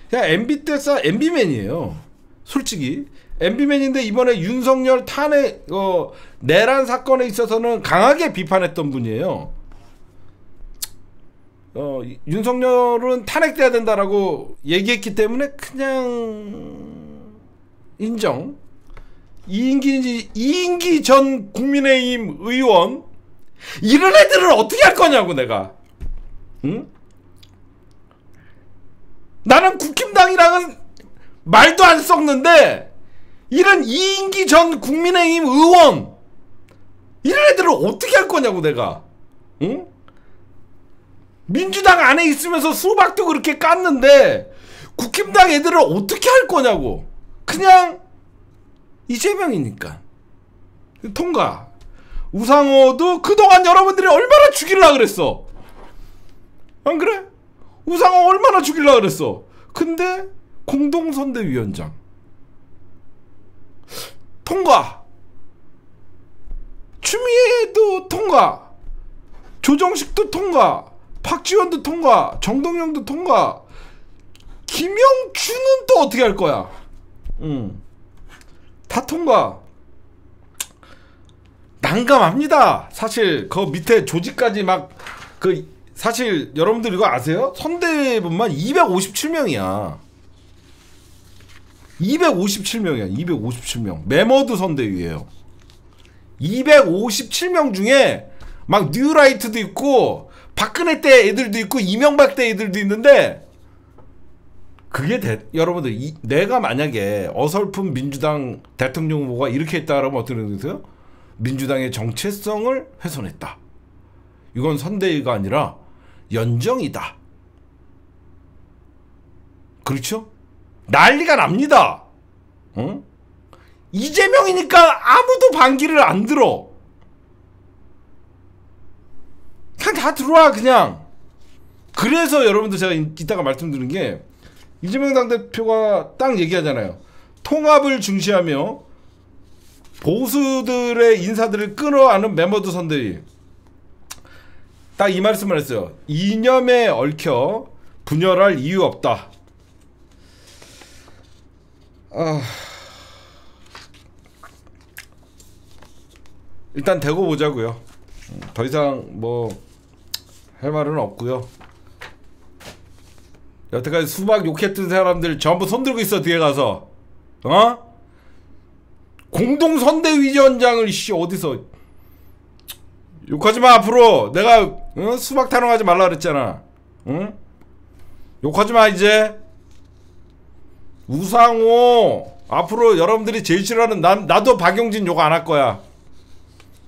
그냥 MB 때 MB맨이에요. 솔직히 MB맨인데 이번에 윤석열 탄핵 내란 사건에 있어서는 강하게 비판했던 분이에요. 윤석열은 탄핵돼야 된다라고 얘기했기 때문에 그냥 인정. 이인기 전 국민의힘 의원 이런 애들을 어떻게 할 거냐고 내가. 응? 나는 국힘당이랑은 말도 안 썩는데 이런 이인기 전 국민의힘 의원 이런 애들을 어떻게 할 거냐고 내가. 응? 민주당 안에 있으면서 수박도 그렇게 깠는데 국힘당 애들을 어떻게 할 거냐고. 그냥 이재명이니까 통과. 우상호도 그동안 여러분들이 얼마나 죽이려고 그랬어. 안 그래? 우상호 얼마나 죽이려고 그랬어. 근데 공동선대위원장 통과. 추미애도 통과. 조정식도 통과. 박지원도 통과. 정동영도 통과. 김영춘은 또 어떻게 할 거야? 다 통과. 난감합니다. 사실 그 밑에 조직까지 막 그 사실 여러분들 이거 아세요? 선대본만 257명이야. 257명이야. 257명. 메머드 선대위예요. 257명 중에 막 뉴라이트도 있고 박근혜 때 애들도 있고 이명박 때 애들도 있는데 그게 여러분들 내가 만약에 어설픈 민주당 대통령 후보가 이렇게 했다 그러면 어떻게 되세요? 민주당의 정체성을 훼손했다. 이건 선대위가 아니라 연정이다. 그렇죠? 난리가 납니다. 응? 이재명이니까 아무도 반기를 안 들어. 그냥 다 들어와 그냥. 그래서 여러분들 제가 이따가 말씀드린 게 이재명 당대표가 딱 얘기하잖아요. 통합을 중시하며 보수들의 인사들을 끌어안은 메머드 선대위. 딱 이 말씀을 했어요. 이념에 얽혀 분열할 이유 없다. 일단 대고 보자고요. 더 이상 뭐 할 말은 없고요. 여태까지 수박 욕했던 사람들 전부 손들고 있어. 뒤에 가서 공동선대위원장을 어디서 욕하지마. 앞으로 내가 수박 타령하지 말라 그랬잖아. 응? 욕하지마. 이제 우상호 앞으로 여러분들이 제일 싫어하는 나도 박용진 욕 안 할 거야.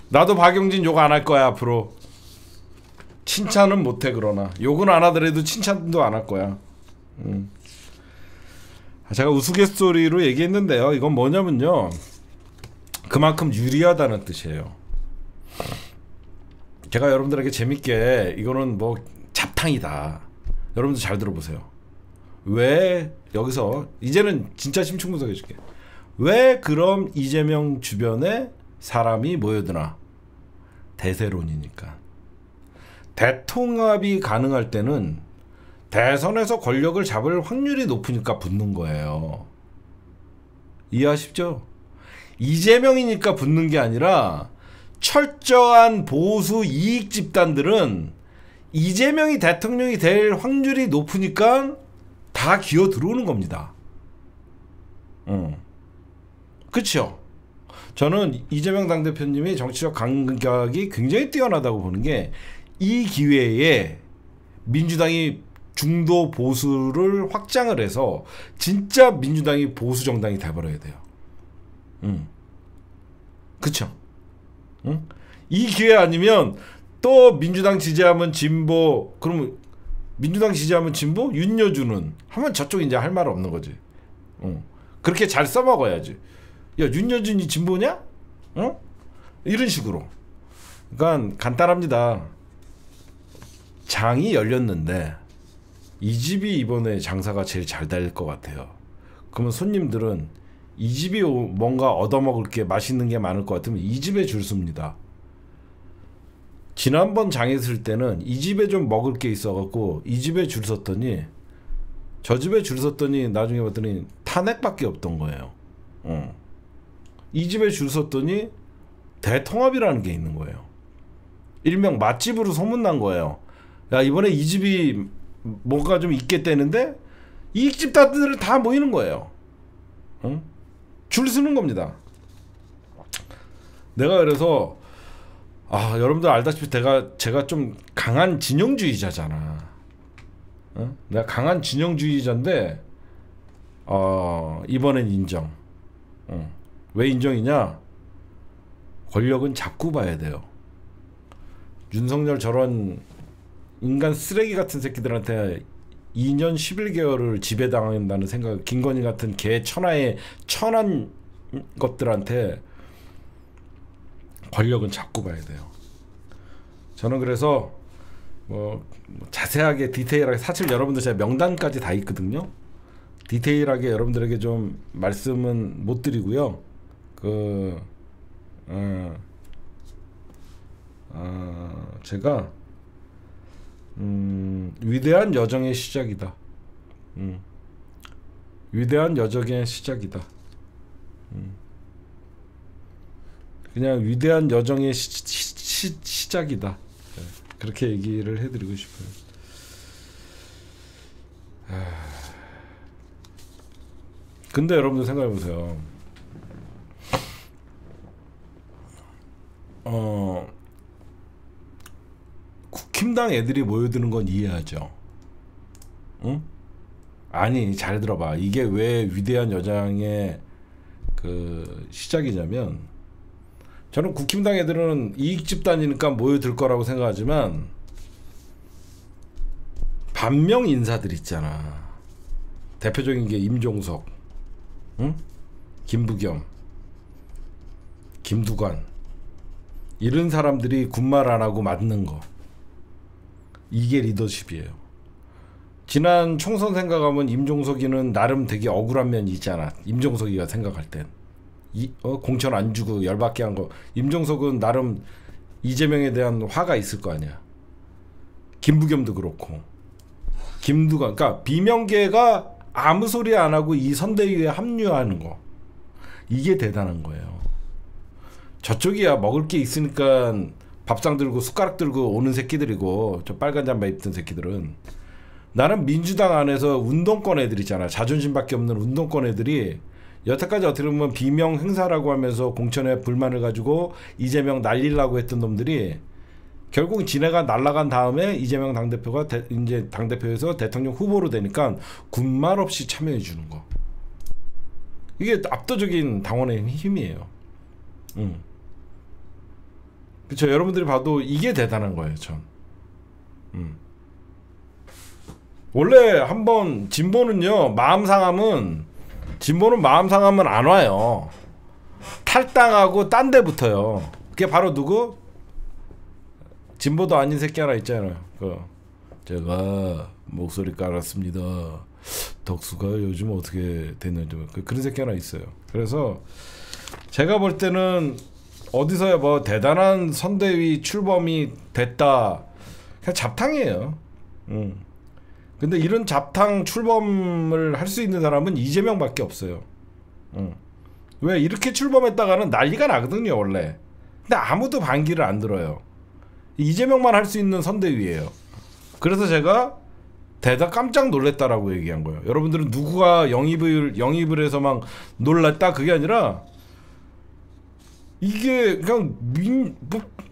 나도 박용진 욕 안 할 거야. 앞으로 칭찬은 못해. 그러나 욕은 안 하더라도 칭찬도 안 할 거야. 제가 우스갯소리로 얘기했는데요. 이건 뭐냐면요, 그만큼 유리하다는 뜻이에요. 제가 여러분들에게 재밌게 이거는 뭐 잡탕이다. 여러분들 잘 들어보세요. 왜 여기서 이제는 진짜 심층 분석해 줄게. 왜 그럼 이재명 주변에 사람이 모여드나? 대세론이니까. 대통합이 가능할 때는 대선에서 권력을 잡을 확률이 높으니까 붙는 거예요. 이해하십죠? 이재명이니까 붙는 게 아니라 철저한 보수 이익 집단들은 이재명이 대통령이 될 확률이 높으니까 다 기어 들어오는 겁니다. 그쵸? 저는 이재명 당대표님이 정치적 감각이 굉장히 뛰어나다고 보는 게, 이 기회에 민주당이 중도 보수를 확장을 해서 진짜 민주당이 보수 정당이 돼버려야 돼요. 그쵸? 응? 이 기회 아니면 또 민주당 지지하면 진보, 그러면 민주당 지지하면 진보? 윤여준은 하면 저쪽 이제 할 말 없는 거지. 그렇게 잘 써먹어야지. 야, 윤여준이 진보냐? 이런 식으로. 그러니까 간단합니다. 장이 열렸는데 이 집이 이번에 장사가 제일 잘 될 것 같아요. 그러면 손님들은 이 집이 뭔가 얻어먹을 게 맛있는 게 많을 것 같으면 이 집에 줄 섭니다. 지난번 장에 쓸 때는 이 집에 좀 먹을 게 있어갖고 이 집에 줄 섰더니 저 집에 줄 섰더니 나중에 봤더니 탄핵밖에 없던 거예요. 이 집에 줄 섰더니 대통합이라는 게 있는 거예요. 일명 맛집으로 소문난 거예요. 야, 이번에 이 집이 뭔가 좀 있겠다는데 이 집단들 다 모이는 거예요. 줄 서는 겁니다. 내가 그래서 여러분들 알다시피 제가 좀 강한 진영주의자잖아. 내가 강한 진영주의자인데 이번엔 인정. 왜 인정이냐? 권력은 잡고 봐야 돼요. 윤석열 저런 인간 쓰레기 같은 새끼들한테 2년 11개월을 지배당한다는 생각, 김건희 같은 개 천한 것들한테 권력은 잡고 봐야 돼요. 저는 그래서 뭐 자세하게 디테일하게 사실 여러분들 제가 명단까지 다 있거든요. 디테일하게 여러분들에게 좀 말씀은 못 드리고요. 제가 위대한 여정의 시작이다. 위대한 여정의 시작이다. 그냥 위대한 여정의 시작이다. 네, 그렇게 얘기를 해드리고 싶어요. 근데 여러분들 생각해보세요. 국힘당 애들이 모여드는 건 이해하죠. 응? 아니 잘 들어봐. 이게 왜 위대한 여정의 시작이냐면, 저는 국힘당 애들은 이익 집단이니까 모여들 거라고 생각하지만 반명 인사들 있잖아. 대표적인 게 임종석, 응? 김부겸, 김두관, 이런 사람들이 군말 안 하고 맞는 거, 이게 리더십이에요. 지난 총선 생각하면 임종석이는 나름 되게 억울한 면이 있잖아. 임종석이가 생각할 땐 공천 안 주고 열받게 한 거, 임종석은 나름 이재명에 대한 화가 있을 거 아니야. 김부겸도 그렇고 김두관, 그러니까 비명계가 아무 소리 안 하고 이 선대위에 합류하는 거, 이게 대단한 거예요. 저쪽이야 먹을 게 있으니까 밥상 들고 숟가락 들고 오는 새끼들이고, 저 빨간 잠바 입던 새끼들은, 나는 민주당 안에서 운동권 애들 있잖아. 자존심밖에 없는 운동권 애들이 여태까지 어떻게 보면 비명 행사라고 하면서 공천에 불만을 가지고 이재명 날리려고 했던 놈들이 결국 지네가 날아간 다음에 이재명 당대표가 이제 당대표에서 대통령 후보로 되니까 군말 없이 참여해 주는 거, 이게 압도적인 당원의 힘이에요. 그렇죠. 여러분들이 봐도 이게 대단한 거예요. 전 원래 한번 진보는요, 마음 상하면 안 와요. 탈당하고 딴 데 붙어요. 그게 바로 누구? 진보도 아닌 새끼 하나 있잖아요. 제가 목소리 깔았습니다. 덕수가 요즘 어떻게 됐는지, 그런 새끼 하나 있어요. 그래서 제가 볼 때는 어디서야 뭐 대단한 선대위 출범이 됐다, 그냥 잡탕이에요. 근데 이런 잡탕 출범을 할 수 있는 사람은 이재명밖에 없어요. 왜 이렇게 출범했다가는 난리가 나거든요 원래. 근데 아무도 반기를 안 들어요. 이재명만 할 수 있는 선대위예요. 그래서 제가 대다 깜짝 놀랐다라고 얘기한 거예요. 여러분들은 누구가 영입을 해서 막 놀랐다 그게 아니라, 이게 그냥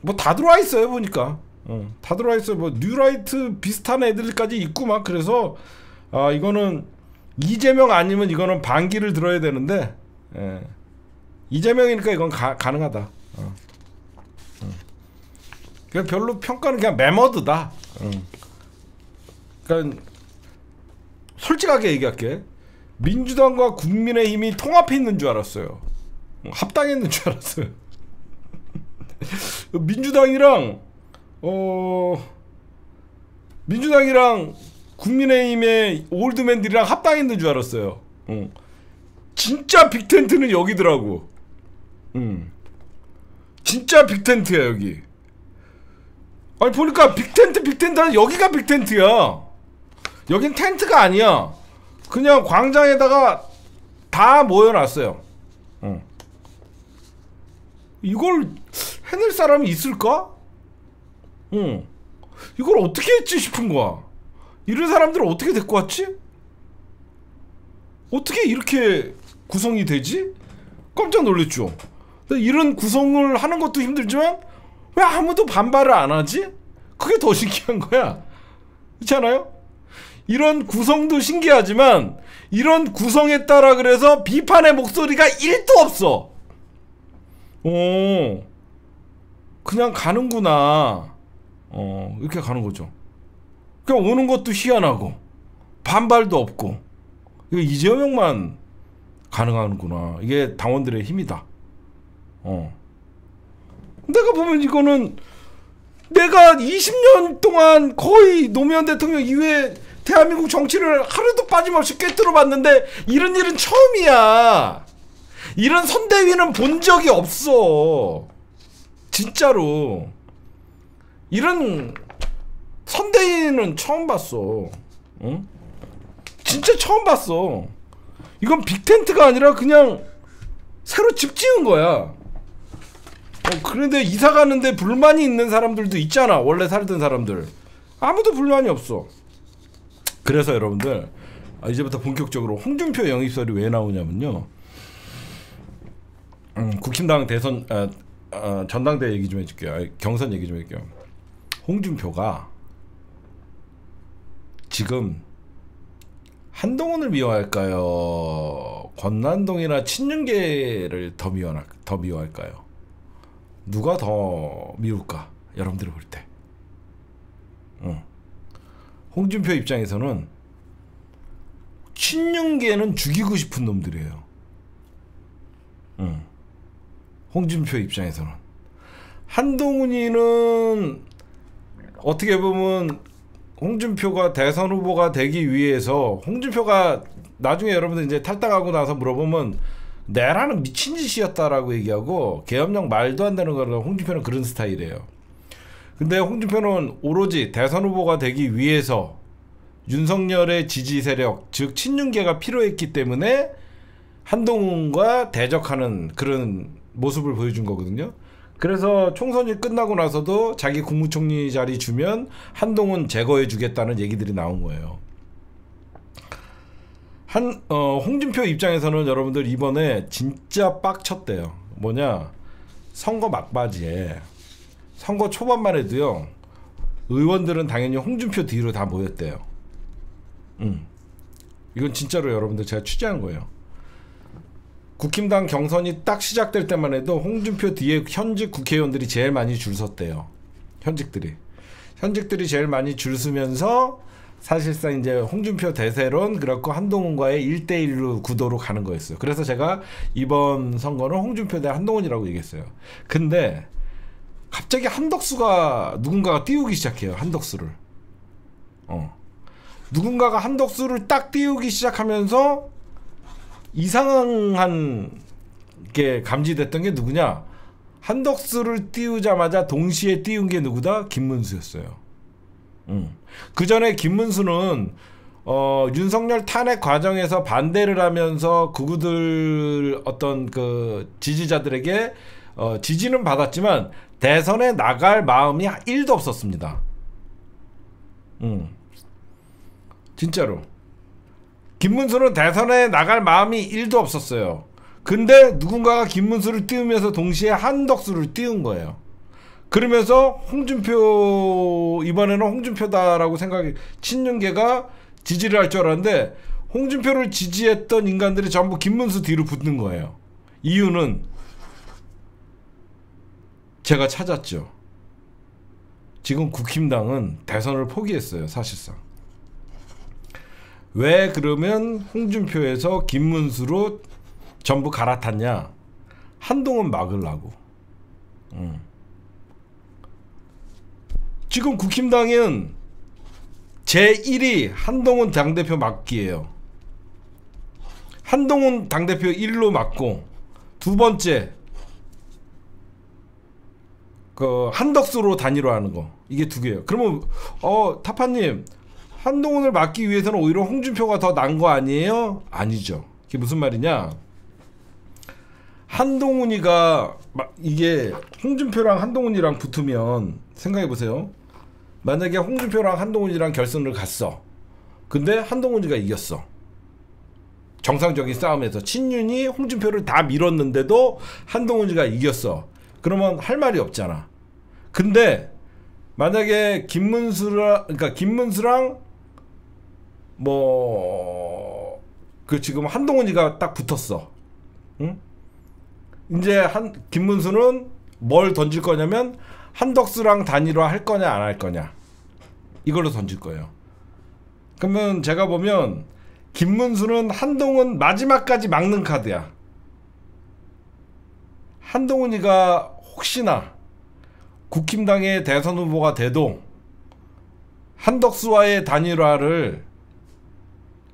뭐 다 들어와 있어요 보니까. 다 들어와 있어요. 뭐 뉴라이트 비슷한 애들까지 있고 막. 그래서 이거는 이재명 아니면 이거는 반기를 들어야 되는데, 이재명이니까 이건 가능하다. 그냥 별로 평가는 그냥 매머드다. 그러니까 솔직하게 얘기할게. 민주당과 국민의힘이 통합해 있는 줄 알았어요. 합당했는 줄 알았어요. 민주당이랑 국민의힘의 올드맨들이랑 합당했는 줄 알았어요. 진짜 빅텐트는 여기더라고. 진짜 빅텐트야 여기. 아니 보니까 빅텐트는 여기가 빅텐트야. 여긴 텐트가 아니야. 그냥 광장에다가 다 모여놨어요. 이걸 해낼 사람이 있을까? 이걸 어떻게 했지 싶은 거야. 이런 사람들을 어떻게 데리고 왔지? 어떻게 이렇게 구성이 되지? 깜짝 놀랐죠. 이런 구성을 하는 것도 힘들지만 왜 아무도 반발을 안 하지? 그게 더 신기한 거야. 그렇지 않아요? 이런 구성도 신기하지만 이런 구성에 따라 그래서 비판의 목소리가 1도 없어. 오, 그냥 가는구나. 이렇게 가는 거죠. 그냥 오는 것도 희한하고 반발도 없고. 이거 이재명만 가능하는구나. 이게 당원들의 힘이다. 내가 보면 이거는 내가 20년 동안 거의 노무현 대통령 이후에 대한민국 정치를 하루도 빠짐없이 꿰뚫어 봤는데 이런 일은 처음이야. 이런 선대위는 본 적이 없어. 진짜로. 이런 선대위는 처음 봤어. 응? 진짜 처음 봤어. 이건 빅텐트가 아니라 그냥 새로 집 지은 거야. 그런데 이사 가는데 불만이 있는 사람들도 있잖아. 원래 살던 사람들. 아무도 불만이 없어. 그래서 여러분들 이제부터 본격적으로 홍준표 영입설이 왜 나오냐면요. 국힘당 대선 전당대 얘기 좀 해줄게요. 경선 얘기 좀 해줄게요. 홍준표가 지금 한동훈을 미워할까요? 권난동이나 친윤계를 더 미워할까요? 누가 더 미울까? 여러분들이 볼 때. 홍준표 입장에서는 친윤계는 죽이고 싶은 놈들이에요. 홍준표 입장에서는. 한동훈이는 어떻게 보면 홍준표가 대선 후보가 되기 위해서, 홍준표가 나중에 여러분들 이제 탈당하고 나서 물어보면 내라는 미친 짓이었다라고 얘기하고 계엄령 말도 안 되는 거라고. 홍준표는 그런 스타일이에요. 근데 홍준표는 오로지 대선 후보가 되기 위해서 윤석열의 지지 세력, 즉 친윤계가 필요했기 때문에 한동훈과 대적하는 그런 모습을 보여준 거거든요. 그래서 총선이 끝나고 나서도 자기 국무총리 자리 주면 한동훈 제거해 주겠다는 얘기들이 나온 거예요. 홍준표 입장에서는 여러분들 이번에 진짜 빡쳤대요. 뭐냐, 선거 막바지에, 선거 초반만 해도요, 의원들은 당연히 홍준표 뒤로 다 모였대요. 이건 진짜로 여러분들 제가 취재한 거예요. 국힘당 경선이 딱 시작될 때만 해도 홍준표 뒤에 현직 국회의원들이 제일 많이 줄 섰대요. 현직들이 제일 많이 줄 서면서 사실상 이제 홍준표 대세론, 그렇고 한동훈과의 1대1로 구도로 가는 거였어요. 그래서 제가 이번 선거는 홍준표 대 한동훈이라고 얘기했어요. 근데 갑자기 한덕수가 누군가가 띄우기 시작해요. 한덕수를. 누군가가 한덕수를 딱 띄우기 시작하면서 이상한 게 감지됐던 게 누구냐? 한덕수를 띄우자마자 동시에 띄운 게 누구다? 김문수였어요. 그 전에 김문수는 윤석열 탄핵 과정에서 반대를 하면서 그구들 어떤 그 지지자들에게 지지는 받았지만 대선에 나갈 마음이 1도 없었습니다. 진짜로. 김문수는 대선에 나갈 마음이 1도 없었어요. 근데 누군가가 김문수를 띄우면서 동시에 한덕수를 띄운 거예요. 그러면서 홍준표, 이번에는 홍준표다라고 생각이, 친윤계가 지지를 할 줄 알았는데 홍준표를 지지했던 인간들이 전부 김문수 뒤로 붙는 거예요. 이유는 제가 찾았죠. 지금 국힘당은 대선을 포기했어요. 사실상. 왜 그러면 홍준표에서 김문수로 전부 갈아탔냐? 한동훈 막으려고. 지금 국힘당은 제1위 한동훈 당대표 막기예요. 한동훈 당대표 1로 막고, 두 번째 그 한덕수로 단일화하는 거, 이게 두 개예요. 그러면 타파님, 한동훈을 막기 위해서는 오히려 홍준표가 더 나은 거 아니에요? 아니죠. 그게 무슨 말이냐? 한동훈이가 이게 홍준표랑 한동훈이랑 붙으면 생각해 보세요. 만약에 홍준표랑 한동훈이랑 결선을 갔어. 근데 한동훈이가 이겼어. 정상적인 싸움에서 친윤이 홍준표를 다 밀었는데도 한동훈이가 이겼어. 그러면 할 말이 없잖아. 근데 만약에 김문수랑 뭐 그 지금 한동훈이가 딱 붙었어. 응? 이제 김문수는 뭘 던질 거냐면 한덕수랑 단일화 할 거냐 안 할 거냐 이걸로 던질 거예요. 그러면 제가 보면 김문수는 한동훈 마지막까지 막는 카드야. 한동훈이가 혹시나 국힘당의 대선 후보가 돼도 한덕수와의 단일화를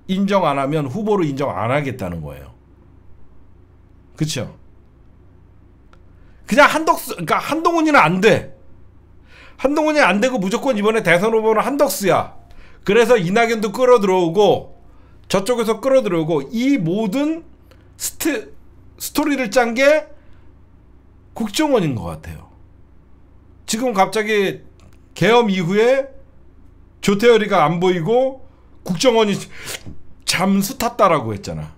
인정 안 하면 후보로 인정 안 하겠다는 거예요. 그쵸? 그냥 그러니까 한동훈이는 안 돼. 한동훈이 안 되고 무조건 이번에 대선 후보는 한덕수야. 그래서 이낙연도 끌어들어오고 저쪽에서 끌어들어오고 이 모든 스토리를 짠 게 국정원인 것 같아요. 지금 갑자기 계엄 이후에 조태열이가 안 보이고 국정원이 잠수 탔다라고 했잖아.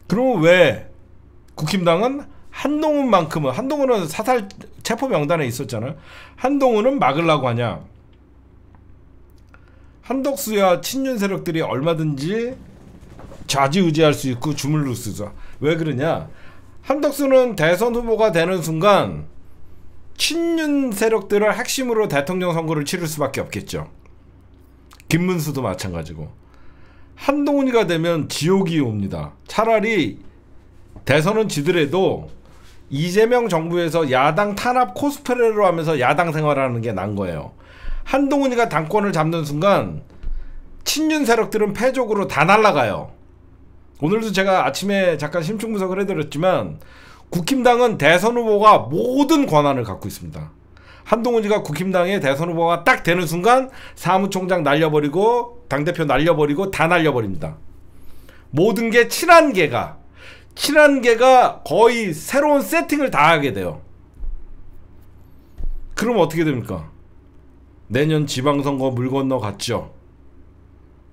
그럼 왜 국힘당은 한동훈은 사살 체포 명단에 있었잖아. 한동훈은 막으려고 하냐. 한덕수야 친윤 세력들이 얼마든지 좌지우지할 수 있고 주물를 수 있어. 왜 그러냐. 한덕수는 대선 후보가 되는 순간 친윤 세력들을 핵심으로 대통령 선거를 치를 수밖에 없겠죠. 김문수도 마찬가지고. 한동훈이가 되면 지옥이 옵니다. 차라리 대선은 지더라도 이재명 정부에서 야당 탄압 코스프레로 하면서 야당 생활하는 게 난 거예요. 한동훈이가 당권을 잡는 순간 친윤 세력들은 패족으로 다 날아가요. 오늘도 제가 아침에 잠깐 심층 분석을 해드렸지만 국힘당은 대선 후보가 모든 권한을 갖고 있습니다. 한동훈이가 국힘당의 대선 후보가 딱 되는 순간 사무총장 날려버리고 당대표 날려버리고 다 날려버립니다. 모든 게 친한 개가 거의 새로운 세팅을 다 하게 돼요. 그럼 어떻게 됩니까? 내년 지방선거 물 건너 갔죠.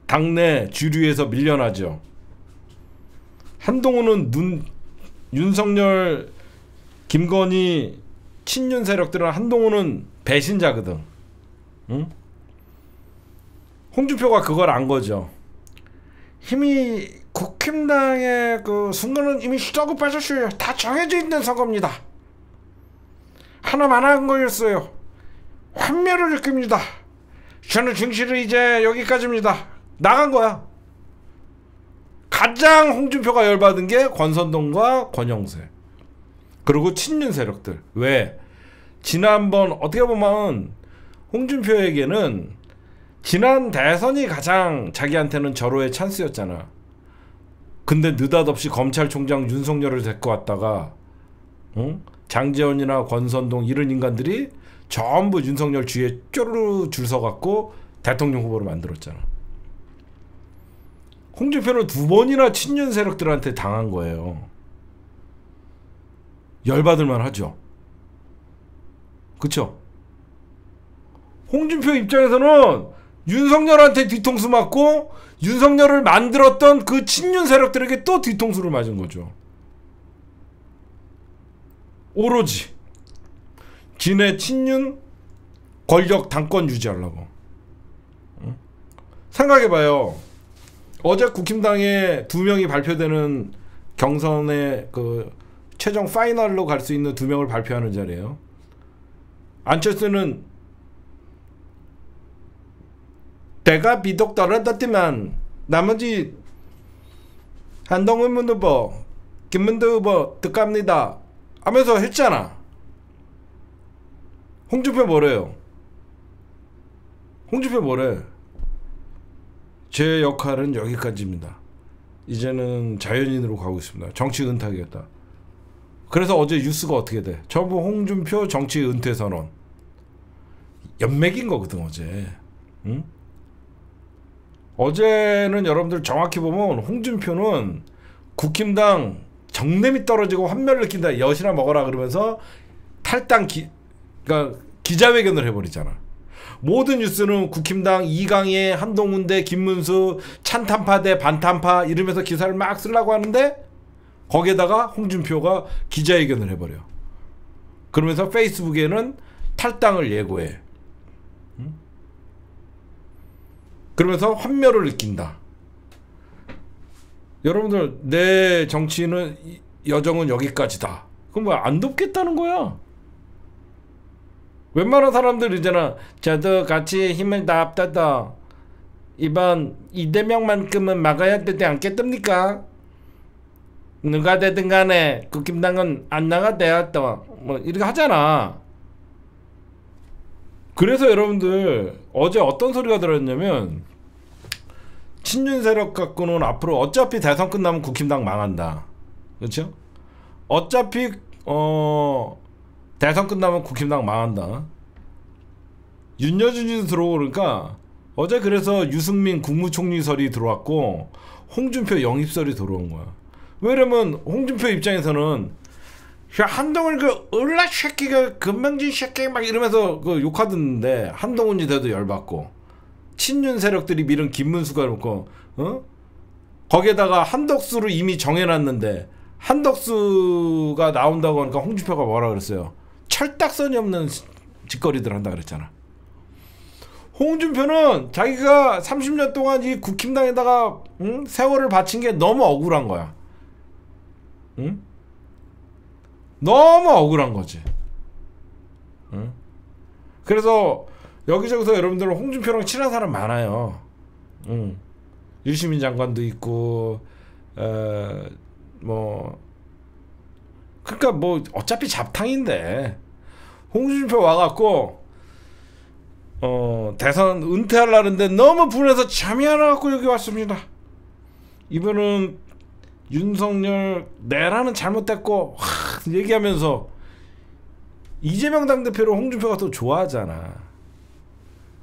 당내 주류에서 밀려나죠. 한동훈은 윤석열, 김건희 친윤 세력들은 한동훈은 배신자거든. 응? 홍준표가 그걸 안 거죠. 힘이 국힘당의 그 선거는 이미 시작을 빠졌어요. 다 정해져 있는 선거입니다. 하나만 한 거였어요. 환멸을 느낍니다. 저는 증시를 이제 여기까지입니다. 나간 거야. 가장 홍준표가 열받은 게 권선동과 권영세 그리고 친윤 세력들. 왜? 지난번 어떻게 보면 홍준표에게는 지난 대선이 가장 자기한테는 절호의 찬스였잖아. 근데 느닷없이 검찰총장 윤석열을 데리고 왔다가 응? 장제원이나 권선동 이런 인간들이 전부 윤석열 주위에 쪼르르 줄 서갖고 대통령 후보로 만들었잖아. 홍준표는 2번이나 친윤 세력들한테 당한 거예요. 열받을만 하죠. 그쵸? 홍준표 입장에서는 윤석열한테 뒤통수 맞고 윤석열을 만들었던 그 친윤 세력들에게 또 뒤통수를 맞은 거죠. 오로지 진의 친윤 권력 당권 유지하려고. 응? 생각해봐요. 어제 국힘당에 2명이 발표되는 경선의 그 최종 파이널로 갈 수 있는 2명을 발표하는 자리예요. 안철수는 내가 비록 떨어졌지만 나머지 한동훈 후보, 김문수 후보 득갑니다 하면서 했잖아. 홍준표 뭐래요? 홍준표 뭐래? 제 역할은 여기까지입니다. 이제는 자연인으로 가고 있습니다. 정치 은퇴하겠다. 그래서 어제 뉴스가 어떻게 돼? 전부 홍준표 정치 은퇴 선언. 연맥인 거거든 어제. 응? 어제는 여러분들 정확히 보면 홍준표는 국힘당 정냄이 떨어지고 환멸을 느낀다. 엿이나 먹어라 그러면서 탈당 그러니까 기자회견을 해버리잖아. 모든 뉴스는 국힘당 이강희, 한동훈 대 김문수, 찬탄파 대 반탄파 이러면서 기사를 막 쓰려고 하는데 거기에다가 홍준표가 기자회견을 해버려. 그러면서 페이스북에는 탈당을 예고해. 그러면서 환멸을 느낀다. 여러분들 내 정치는 여정은 여기까지다. 그럼 뭐 안 돕겠다는 거야. 웬만한 사람들 이제는 저도 같이 힘을 다 합쳐서 이번 이재명만큼은 막아야 되지 않겠습니까? 누가 되든 간에 국힘당은 안 나가대요 또 뭐 이렇게 하잖아. 그래서 여러분들 어제 어떤 소리가 들었냐면 친윤 세력 갖고는 앞으로 어차피 대선 끝나면 국힘당 망한다. 그렇죠? 어차피 대선 끝나면 국힘당 망한다. 윤여준이 들어오고 그러니까 어제 그래서 유승민 국무총리설이 들어왔고 홍준표 영입설이 들어온 거야. 왜냐면 홍준표 입장에서는 한동훈 그 을라 새끼가 금명진 새끼 막 이러면서 그 욕하던데 한동훈이 돼도 열받고 친윤 세력들이 밀은 김문수가 놓고 거기에다가 한덕수를 이미 정해놨는데 한덕수가 나온다고 하니까 홍준표가 뭐라 그랬어요? 철딱선이 없는 짓거리들 한다 그랬잖아. 홍준표는 자기가 30년 동안 이 국힘당에다가 세월을 바친 게 너무 억울한 거야. 응? 너무 억울한 거지. 응? 그래서 여기저기서 여러분들 홍준표랑 친한 사람 많아요. 응. 유시민 장관도 있고 뭐 그러니까 뭐 어차피 잡탕인데 홍준표 와갖고 대선 은퇴하려는데 너무 분해서 잠이 안 와갖고 여기 왔습니다. 이분은 윤석열 내라는 잘못됐고 얘기하면서 이재명 당대표를 홍준표가 또 좋아하잖아.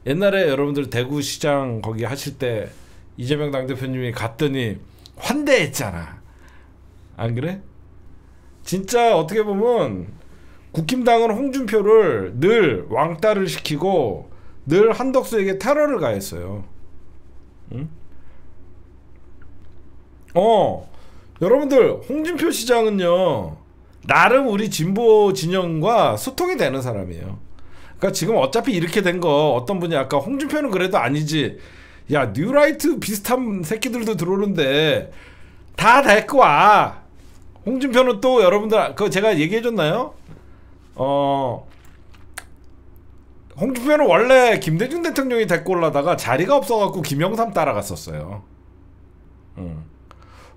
옛날에 여러분들 대구시장 거기 하실 때 이재명 당대표님이 갔더니 환대했잖아. 안 그래? 진짜 어떻게 보면 국힘당은 홍준표를 늘 왕따를 시키고 늘 한덕수에게 테러를 가했어요. 응? 여러분들 홍준표 시장은요 나름 우리 진보 진영과 소통이 되는 사람이에요. 그러니까 지금 어차피 이렇게 된 거 어떤 분이 아까 홍준표는 그래도 아니지 야 뉴라이트 비슷한 새끼들도 들어오는데 다 데리고 와. 홍준표는 또 여러분들 그거 제가 얘기해줬나요? 홍준표는 원래 김대중 대통령이 데리고 올라다가 자리가 없어갖고 김영삼 따라갔었어요.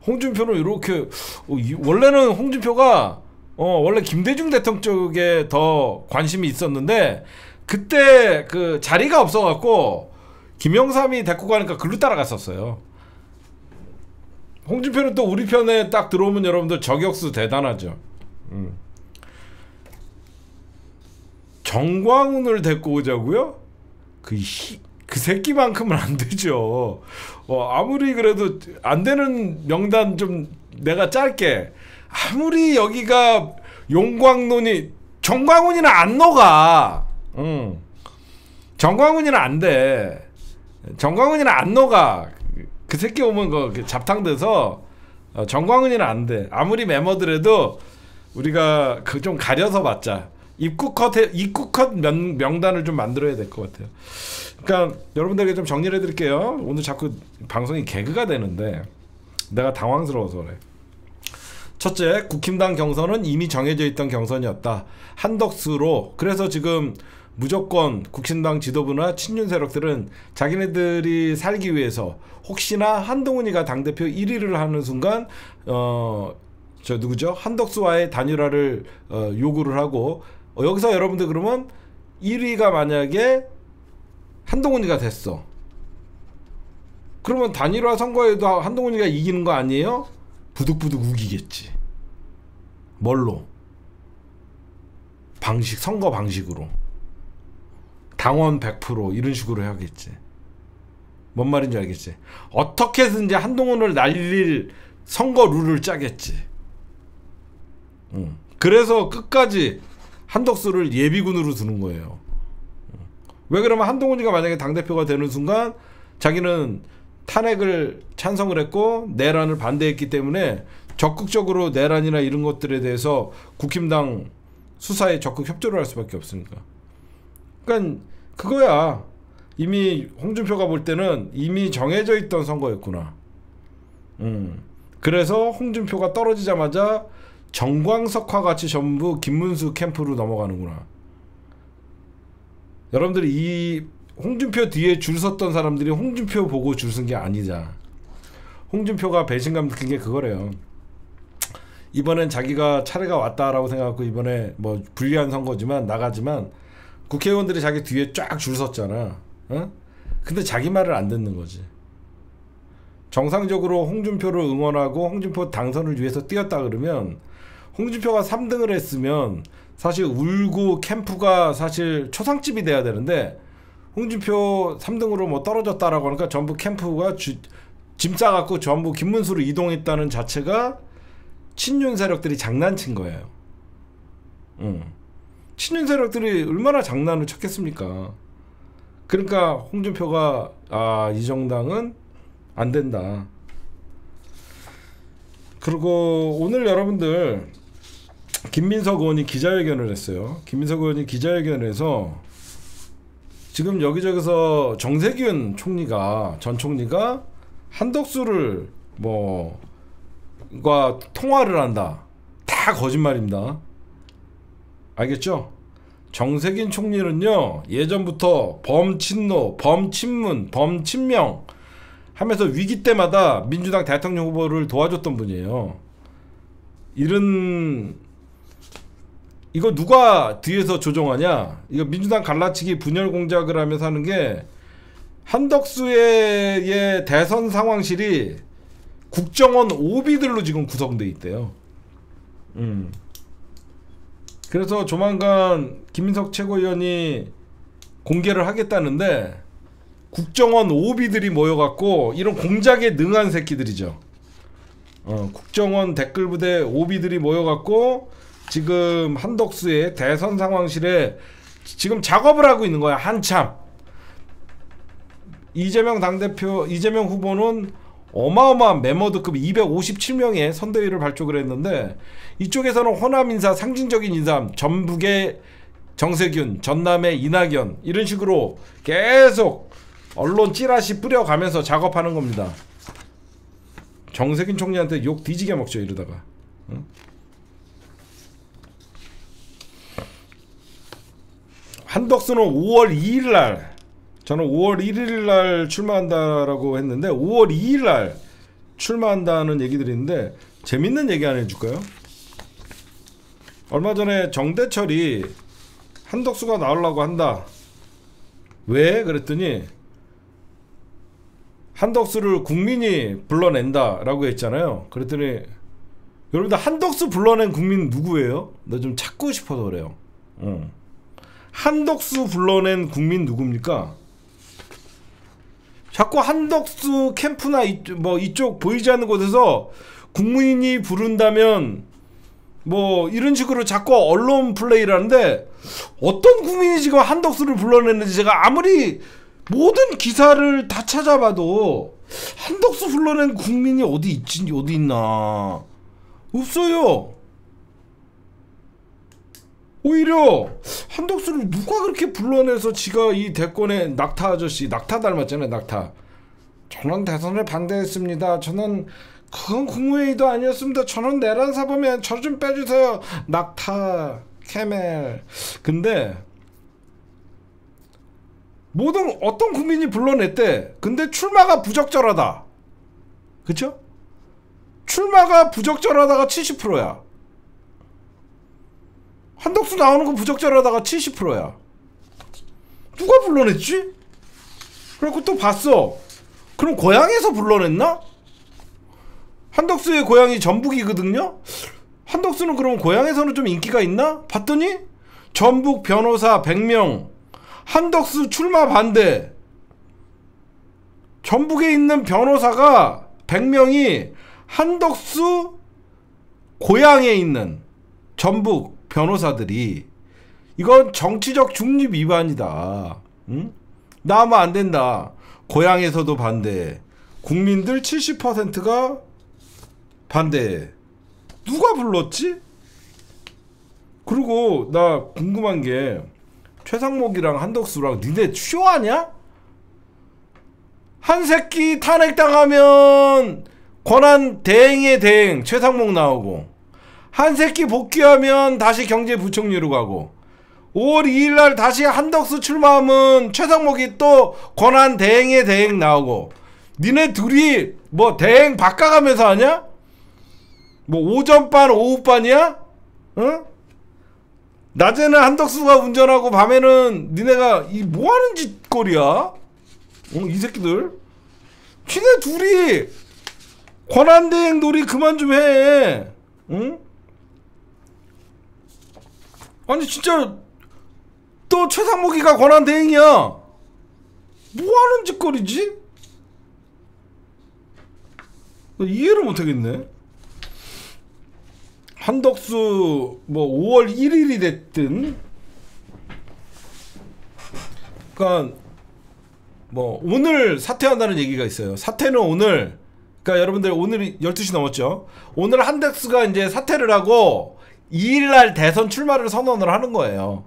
홍준표는 이렇게 원래는 홍준표가 원래 김대중 대통령 쪽에 더 관심이 있었는데 그때 그 자리가 없어갖고 김영삼이 데리고 가니까 글로 따라갔었어요. 홍준표는 또 우리 편에 딱 들어오면 여러분들 저격수 대단하죠. 정광훈을 데리고 오자고요? 그 새끼만큼은 안 되죠. 아무리 그래도 안 되는 명단 좀 내가 짧게 아무리 여기가 용광론이 정광훈이는 안 녹아. 정광훈이는 안 돼. 정광훈이는 안 녹아. 그 새끼 오면 그 잡탕돼서 정광훈이는 안 돼. 아무리 메모더라도 우리가 그 좀 가려서 받자. 입국 컷 명단을 좀 만들어야 될 것 같아요. 그러니까 여러분들에게 좀 정리를 해드릴게요. 오늘 자꾸 방송이 개그가 되는데 내가 당황스러워서 그래. 첫째, 국힘당 경선은 이미 정해져 있던 경선이었다. 한덕수로. 그래서 지금 무조건 국힘당 지도부나 친윤 세력들은 자기네들이 살기 위해서 혹시나 한동훈이가 당대표 1위를 하는 순간 저 누구죠? 한덕수와의 단일화를 요구를 하고 여기서 여러분들 그러면 1위가 만약에 한동훈이가 됐어. 그러면 단일화 선거에도 한동훈이가 이기는 거 아니에요? 부득부득 우기겠지. 뭘로? 선거 방식으로. 당원 100% 이런 식으로 해야겠지. 뭔 말인지 알겠지? 어떻게든지 한동훈을 날릴 선거 룰을 짜겠지. 그래서 끝까지 한덕수를 예비군으로 두는 거예요. 왜 그러면 한동훈이가 만약에 당대표가 되는 순간 자기는 탄핵을 찬성을 했고 내란을 반대했기 때문에 적극적으로 내란이나 이런 것들에 대해서 국힘당 수사에 적극 협조를 할 수밖에 없으니까. 그러니까 그거야. 이미 홍준표가 볼 때는 이미 정해져 있던 선거였구나. 그래서 홍준표가 떨어지자마자 정광석화 같이 전부 김문수 캠프로 넘어가는구나. 여러분들이 이 홍준표 뒤에 줄 섰던 사람들이 홍준표 보고 줄 쓴 게 아니자. 홍준표가 배신감 느낀 게 그거래요. 이번엔 자기가 차례가 왔다라고 생각하고 이번에 뭐 불리한 선거지만 나가지만 국회의원들이 자기 뒤에 쫙 줄 섰잖아. 어? 근데 자기 말을 안 듣는 거지. 정상적으로 홍준표를 응원하고 홍준표 당선을 위해서 뛰었다 그러면 홍준표가 3등을 했으면 사실 울고 캠프가 사실 초상집이 돼야 되는데 홍준표 3등으로 뭐 떨어졌다라고 하니까 전부 캠프가 짐 싸갖고 전부 김문수로 이동했다는 자체가 친윤 세력들이 장난친 거예요. 친윤 세력들이 얼마나 장난을 쳤겠습니까? 그러니까 홍준표가 이 정당은 안 된다. 그리고 오늘 여러분들 김민석 의원이 기자회견을 했어요. 김민석 의원이 기자회견에서 지금 여기저기서 정세균 총리가 전 총리가 한덕수를 과 통화를 한다. 다 거짓말입니다. 알겠죠? 정세균 총리는요 예전부터 범친노, 범친문, 범친명 하면서 위기 때마다 민주당 대통령 후보를 도와줬던 분이에요. 이거 누가 뒤에서 조종하냐? 이거 민주당 갈라치기 분열 공작을 하면서 하는 게 한덕수의 대선 상황실이 국정원 오비들로 지금 구성돼 있대요. 그래서 조만간 김민석 최고위원이 공개를 하겠다는데 국정원 오비들이 모여갖고 이런 공작에 능한 새끼들이죠. 국정원 댓글부대 오비들이 모여갖고 지금 한덕수의 대선 상황실에 지금 작업을 하고 있는 거야. 한참. 이재명 당대표, 이재명 후보는 어마어마한 메모드급 257명의 선대위를 발족을 했는데 이쪽에서는 호남 인사, 상징적인 인사, 전북의 정세균, 전남의 이낙연 이런 식으로 계속 언론 찌라시 뿌려가면서 작업하는 겁니다. 정세균 총리한테 욕 뒤지게 먹죠 이러다가. 응? 한덕수는 5월 2일날 저는 5월 1일날 출마한다라고 했는데 5월 2일날 출마한다는 얘기들이 있는데 재밌는 얘기 하나 해줄까요? 얼마 전에 정대철이 한덕수가 나오려고 한다. 왜? 그랬더니 한덕수를 국민이 불러낸다 라고 했잖아요. 그랬더니 여러분들 한덕수 불러낸 국민 누구예요? 나 좀 찾고 싶어서 그래요. 한덕수 불러낸 국민 누굽니까? 자꾸 한덕수 캠프나 이쪽 보이지 않는 곳에서 국민이 부른다면 뭐 이런 식으로 자꾸 언론 플레이를 하는데 어떤 국민이 지금 한덕수를 불러냈는지 제가 아무리 모든 기사를 다 찾아봐도 한덕수 불러낸 국민이 어디 있나 없어요. 오히려 한덕수를 누가 그렇게 불러내서 지가 이 대권의 낙타 아저씨, 낙타 닮았잖아요. 낙타. 저는 대선을 반대했습니다. 저는 그건 국무회의도 아니었습니다. 저는 내란 사범이에요. 저 좀 빼주세요. 낙타, 캐멜. 근데 모든 어떤 국민이 불러냈대. 근데 출마가 부적절하다. 그쵸? 출마가 부적절하다가 70%야. 한덕수 나오는 거 부적절하다가 70%야. 누가 불러냈지? 그래갖고 또 봤어. 그럼 고향에서 불러냈나? 한덕수의 고향이 전북이거든요? 한덕수는 그럼 고향에서는 좀 인기가 있나? 봤더니 전북 변호사 100명 한덕수 출마 반대. 전북에 있는 변호사가 100명이 한덕수 고향에 있는 전북 변호사들이 이건 정치적 중립 위반이다. 응? 나오면 안 된다. 고향에서도 반대. 국민들 70%가 반대. 누가 불렀지? 그리고 나 궁금한 게 최상목이랑 한덕수랑 니네 쇼하냐? 한 새끼 탄핵당하면 권한 대행에 대행 최상목 나오고, 한 새끼 복귀하면 다시 경제부총리로 가고, 5월 2일날 다시 한덕수 출마하면 최상목이 또 권한 대행에 대행 나오고, 니네 둘이 뭐 대행 바꿔가면서 하냐? 뭐 오전반 오후반이야? 응? 낮에는 한덕수가 운전하고 밤에는 니네가 이 뭐하는 짓거리야? 이 새끼들 지네 둘이 권한대행 놀이 그만 좀 해. 응? 아니 진짜 또 최상목이가 권한대행이야. 뭐하는 짓거리지? 이해를 못하겠네. 한덕수 뭐 5월 1일이 됐든, 그러니까 뭐 오늘 사퇴한다는 얘기가 있어요. 사퇴는 오늘, 그러니까 여러분들 오늘 12시 넘었죠. 오늘 한덕수가 이제 사퇴를 하고 2일날 대선 출마를 선언을 하는 거예요.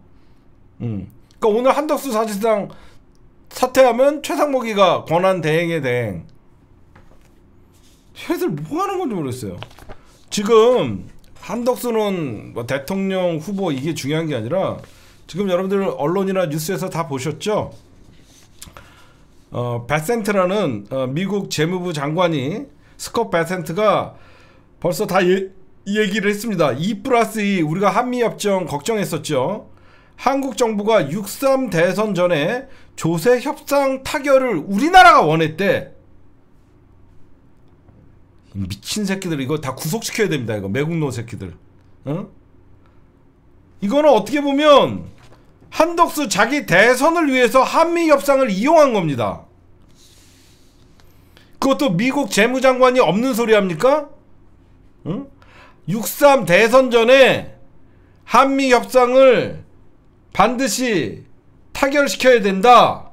그러니까 오늘 한덕수 사실상 사퇴하면 최상목이가 권한 대행에 대행. 얘들 뭐 하는 건지 모르겠어요. 지금 한덕수는 뭐 대통령 후보 이게 중요한 게 아니라, 지금 여러분들 언론이나 뉴스에서 다 보셨죠? 베센트라는 미국 재무부 장관이, 스콧 베센트가 벌써 다 얘기를 했습니다. 2+2 우리가 한미협정 걱정했었죠. 한국 정부가 6.3 대선 전에 조세 협상 타결을 우리나라가 원했대. 미친 새끼들 이거 다 구속시켜야 됩니다. 이거 매국노 새끼들. 어? 이거는 어떻게 보면 한덕수 자기 대선을 위해서 한미 협상을 이용한 겁니다. 그것도 미국 재무장관이 없는 소리 합니까? 응? 6.3 대선 전에 한미 협상을 반드시 타결시켜야 된다.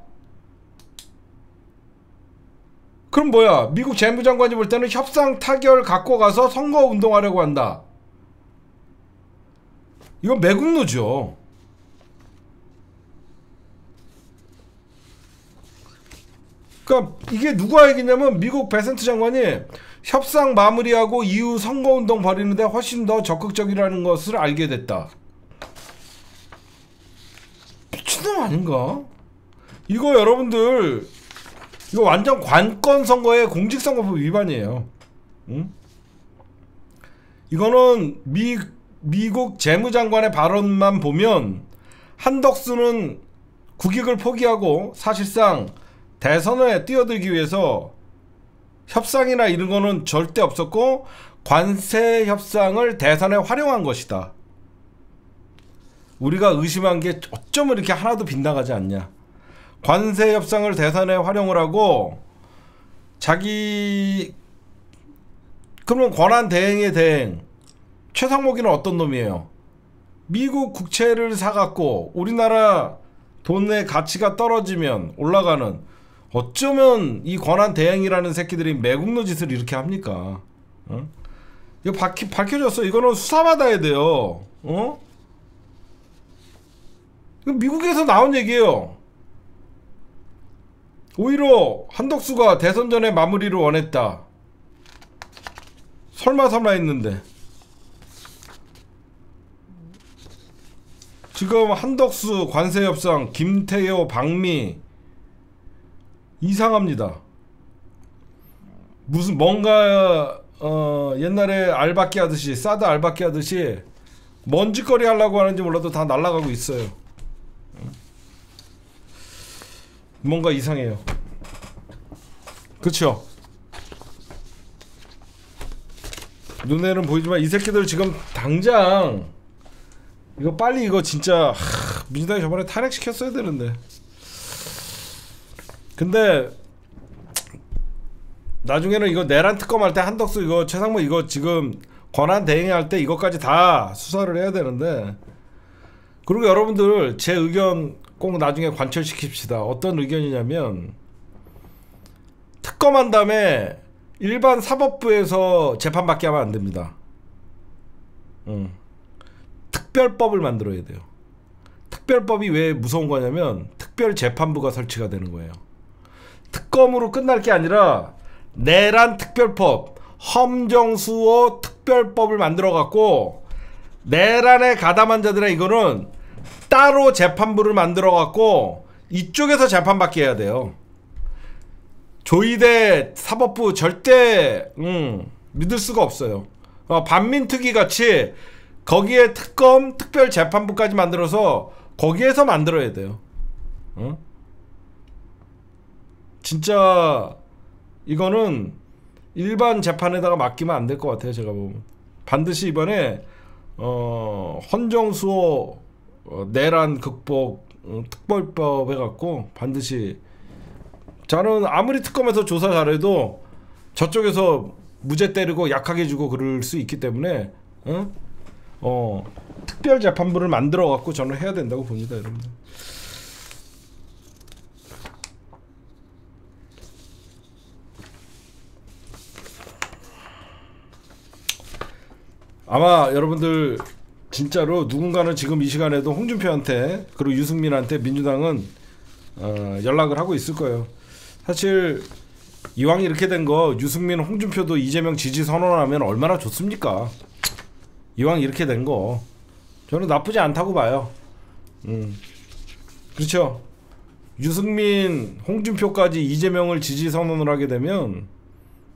그럼 뭐야? 미국 재무장관이 볼 때는 협상 타결 갖고 가서 선거 운동하려고 한다. 이건 매국노죠. 그러니까 이게 누가 얘기냐면, 미국 베센트 장관이 협상 마무리하고 이후 선거 운동 벌이는데 훨씬 더 적극적이라는 것을 알게 됐다. 미친놈 아닌가? 이거 여러분들, 이거 완전 관건 선거의 공직선거법 위반이에요. 응? 이거는 미국 재무장관의 발언만 보면 한덕수는 국익을 포기하고 사실상 대선에 뛰어들기 위해서 협상이나 이런 거는 절대 없었고, 관세 협상을 대선에 활용한 것이다. 우리가 의심한 게 어쩌면 이렇게 하나도 빗나가지 않냐. 관세 협상을 대선에 활용을 하고, 자기, 그러면 권한 대행의 대행 최상목이는 어떤 놈이에요? 미국 국채를 사갖고 우리나라 돈의 가치가 떨어지면 올라가는, 어쩌면 이 권한 대행이라는 새끼들이 매국노 짓을 이렇게 합니까? 어? 이거 밝혀졌어. 이거는 수사받아야 돼요. 어? 이거 미국에서 나온 얘기예요. 오히려 한덕수가 대선 전에 마무리를 원했다. 설마 했는데 지금 한덕수 관세 협상, 김태효, 박미 이상합니다. 무슨 뭔가 옛날에 알박기 하듯이, 사드 알박기 하듯이 먼지거리 하려고 하는지 몰라도 다 날아가고 있어요. 뭔가 이상해요. 그쵸? 눈에는 보이지만 이 새끼들 지금 당장 이거 빨리, 이거 진짜 민주당이 저번에 탄핵시켰어야 되는데. 근데 나중에는 이거 내란 특검할 때 한덕수 이거 최상목 이거 지금 권한 대행할 때 이것까지 다 수사를 해야 되는데. 그리고 여러분들 제 의견 꼭 나중에 관철시킵시다. 어떤 의견이냐면, 특검한 다음에 일반 사법부에서 재판받게 하면 안 됩니다. 특별법을 만들어야 돼요. 특별법이 왜 무서운 거냐면 특별재판부가 설치가 되는 거예요. 특검으로 끝날 게 아니라 내란 특별법, 험정수호 특별법을 만들어 갖고 내란에 가담한 자들의 이거는 따로 재판부를 만들어 갖고 이쪽에서 재판받게 해야 돼요. 조이대 사법부 절대 믿을 수가 없어요. 반민특위 같이 거기에 특검 특별재판부까지 만들어서 거기에서 만들어야 돼요. 진짜 이거는 일반 재판에다가 맡기면 안 될 것 같아요. 제가 보면 반드시 이번에 헌정수호 내란 극복 특별법 해갖고 반드시, 저는 아무리 특검에서 조사 잘해도 저쪽에서 무죄 때리고 약하게 주고 그럴 수 있기 때문에 특별재판부를 만들어 갖고 저는 해야 된다고 봅니다, 여러분들. 아마 여러분들 진짜로 누군가는 지금 이 시간에도 홍준표한테 그리고 유승민한테 민주당은 연락을 하고 있을 거예요. 사실 이왕 이렇게 된 거 유승민, 홍준표도 이재명 지지 선언하면 얼마나 좋습니까? 이왕 이렇게 된 거 저는 나쁘지 않다고 봐요. 그렇죠. 유승민, 홍준표까지 이재명을 지지 선언을 하게 되면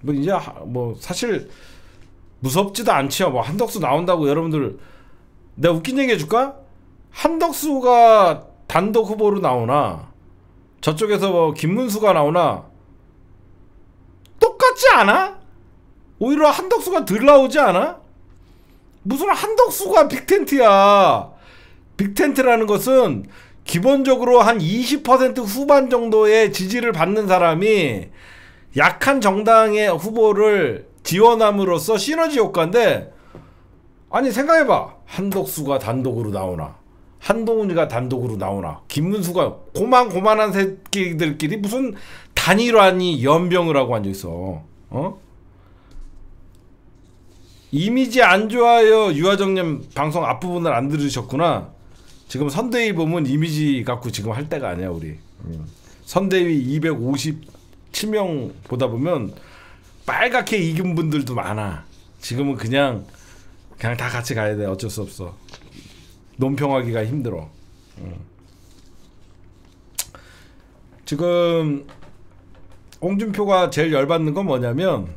뭐 이제 뭐 사실 무섭지도 않죠. 뭐 한덕수 나온다고 여러분들, 내가 웃긴 얘기 해줄까? 한덕수가 단독 후보로 나오나 저쪽에서 뭐 김문수가 나오나 똑같지 않아? 오히려 한덕수가 덜 나오지 않아? 무슨 한덕수가 빅텐트야. 빅텐트라는 것은 기본적으로 한 20% 후반 정도의 지지를 받는 사람이 약한 정당의 후보를 지원함으로써 시너지 효과인데, 아니 생각해봐. 한덕수가 단독으로 나오나 한동훈이가 단독으로 나오나 김문수가 고만고만한 새끼들끼리 무슨 단일화니 연병을 하고 앉아있어. 이미지 안 좋아요. 유화정님 방송 앞부분을 안 들으셨구나. 지금 선대위 보면 이미지 갖고 지금 할 때가 아니야 우리. 선대위 257명 보다 보면 빨갛게 이긴 분들도 많아. 지금은 그냥 다 같이 가야 돼. 어쩔 수 없어. 논평하기가 힘들어. 지금 홍준표가 제일 열받는 건 뭐냐면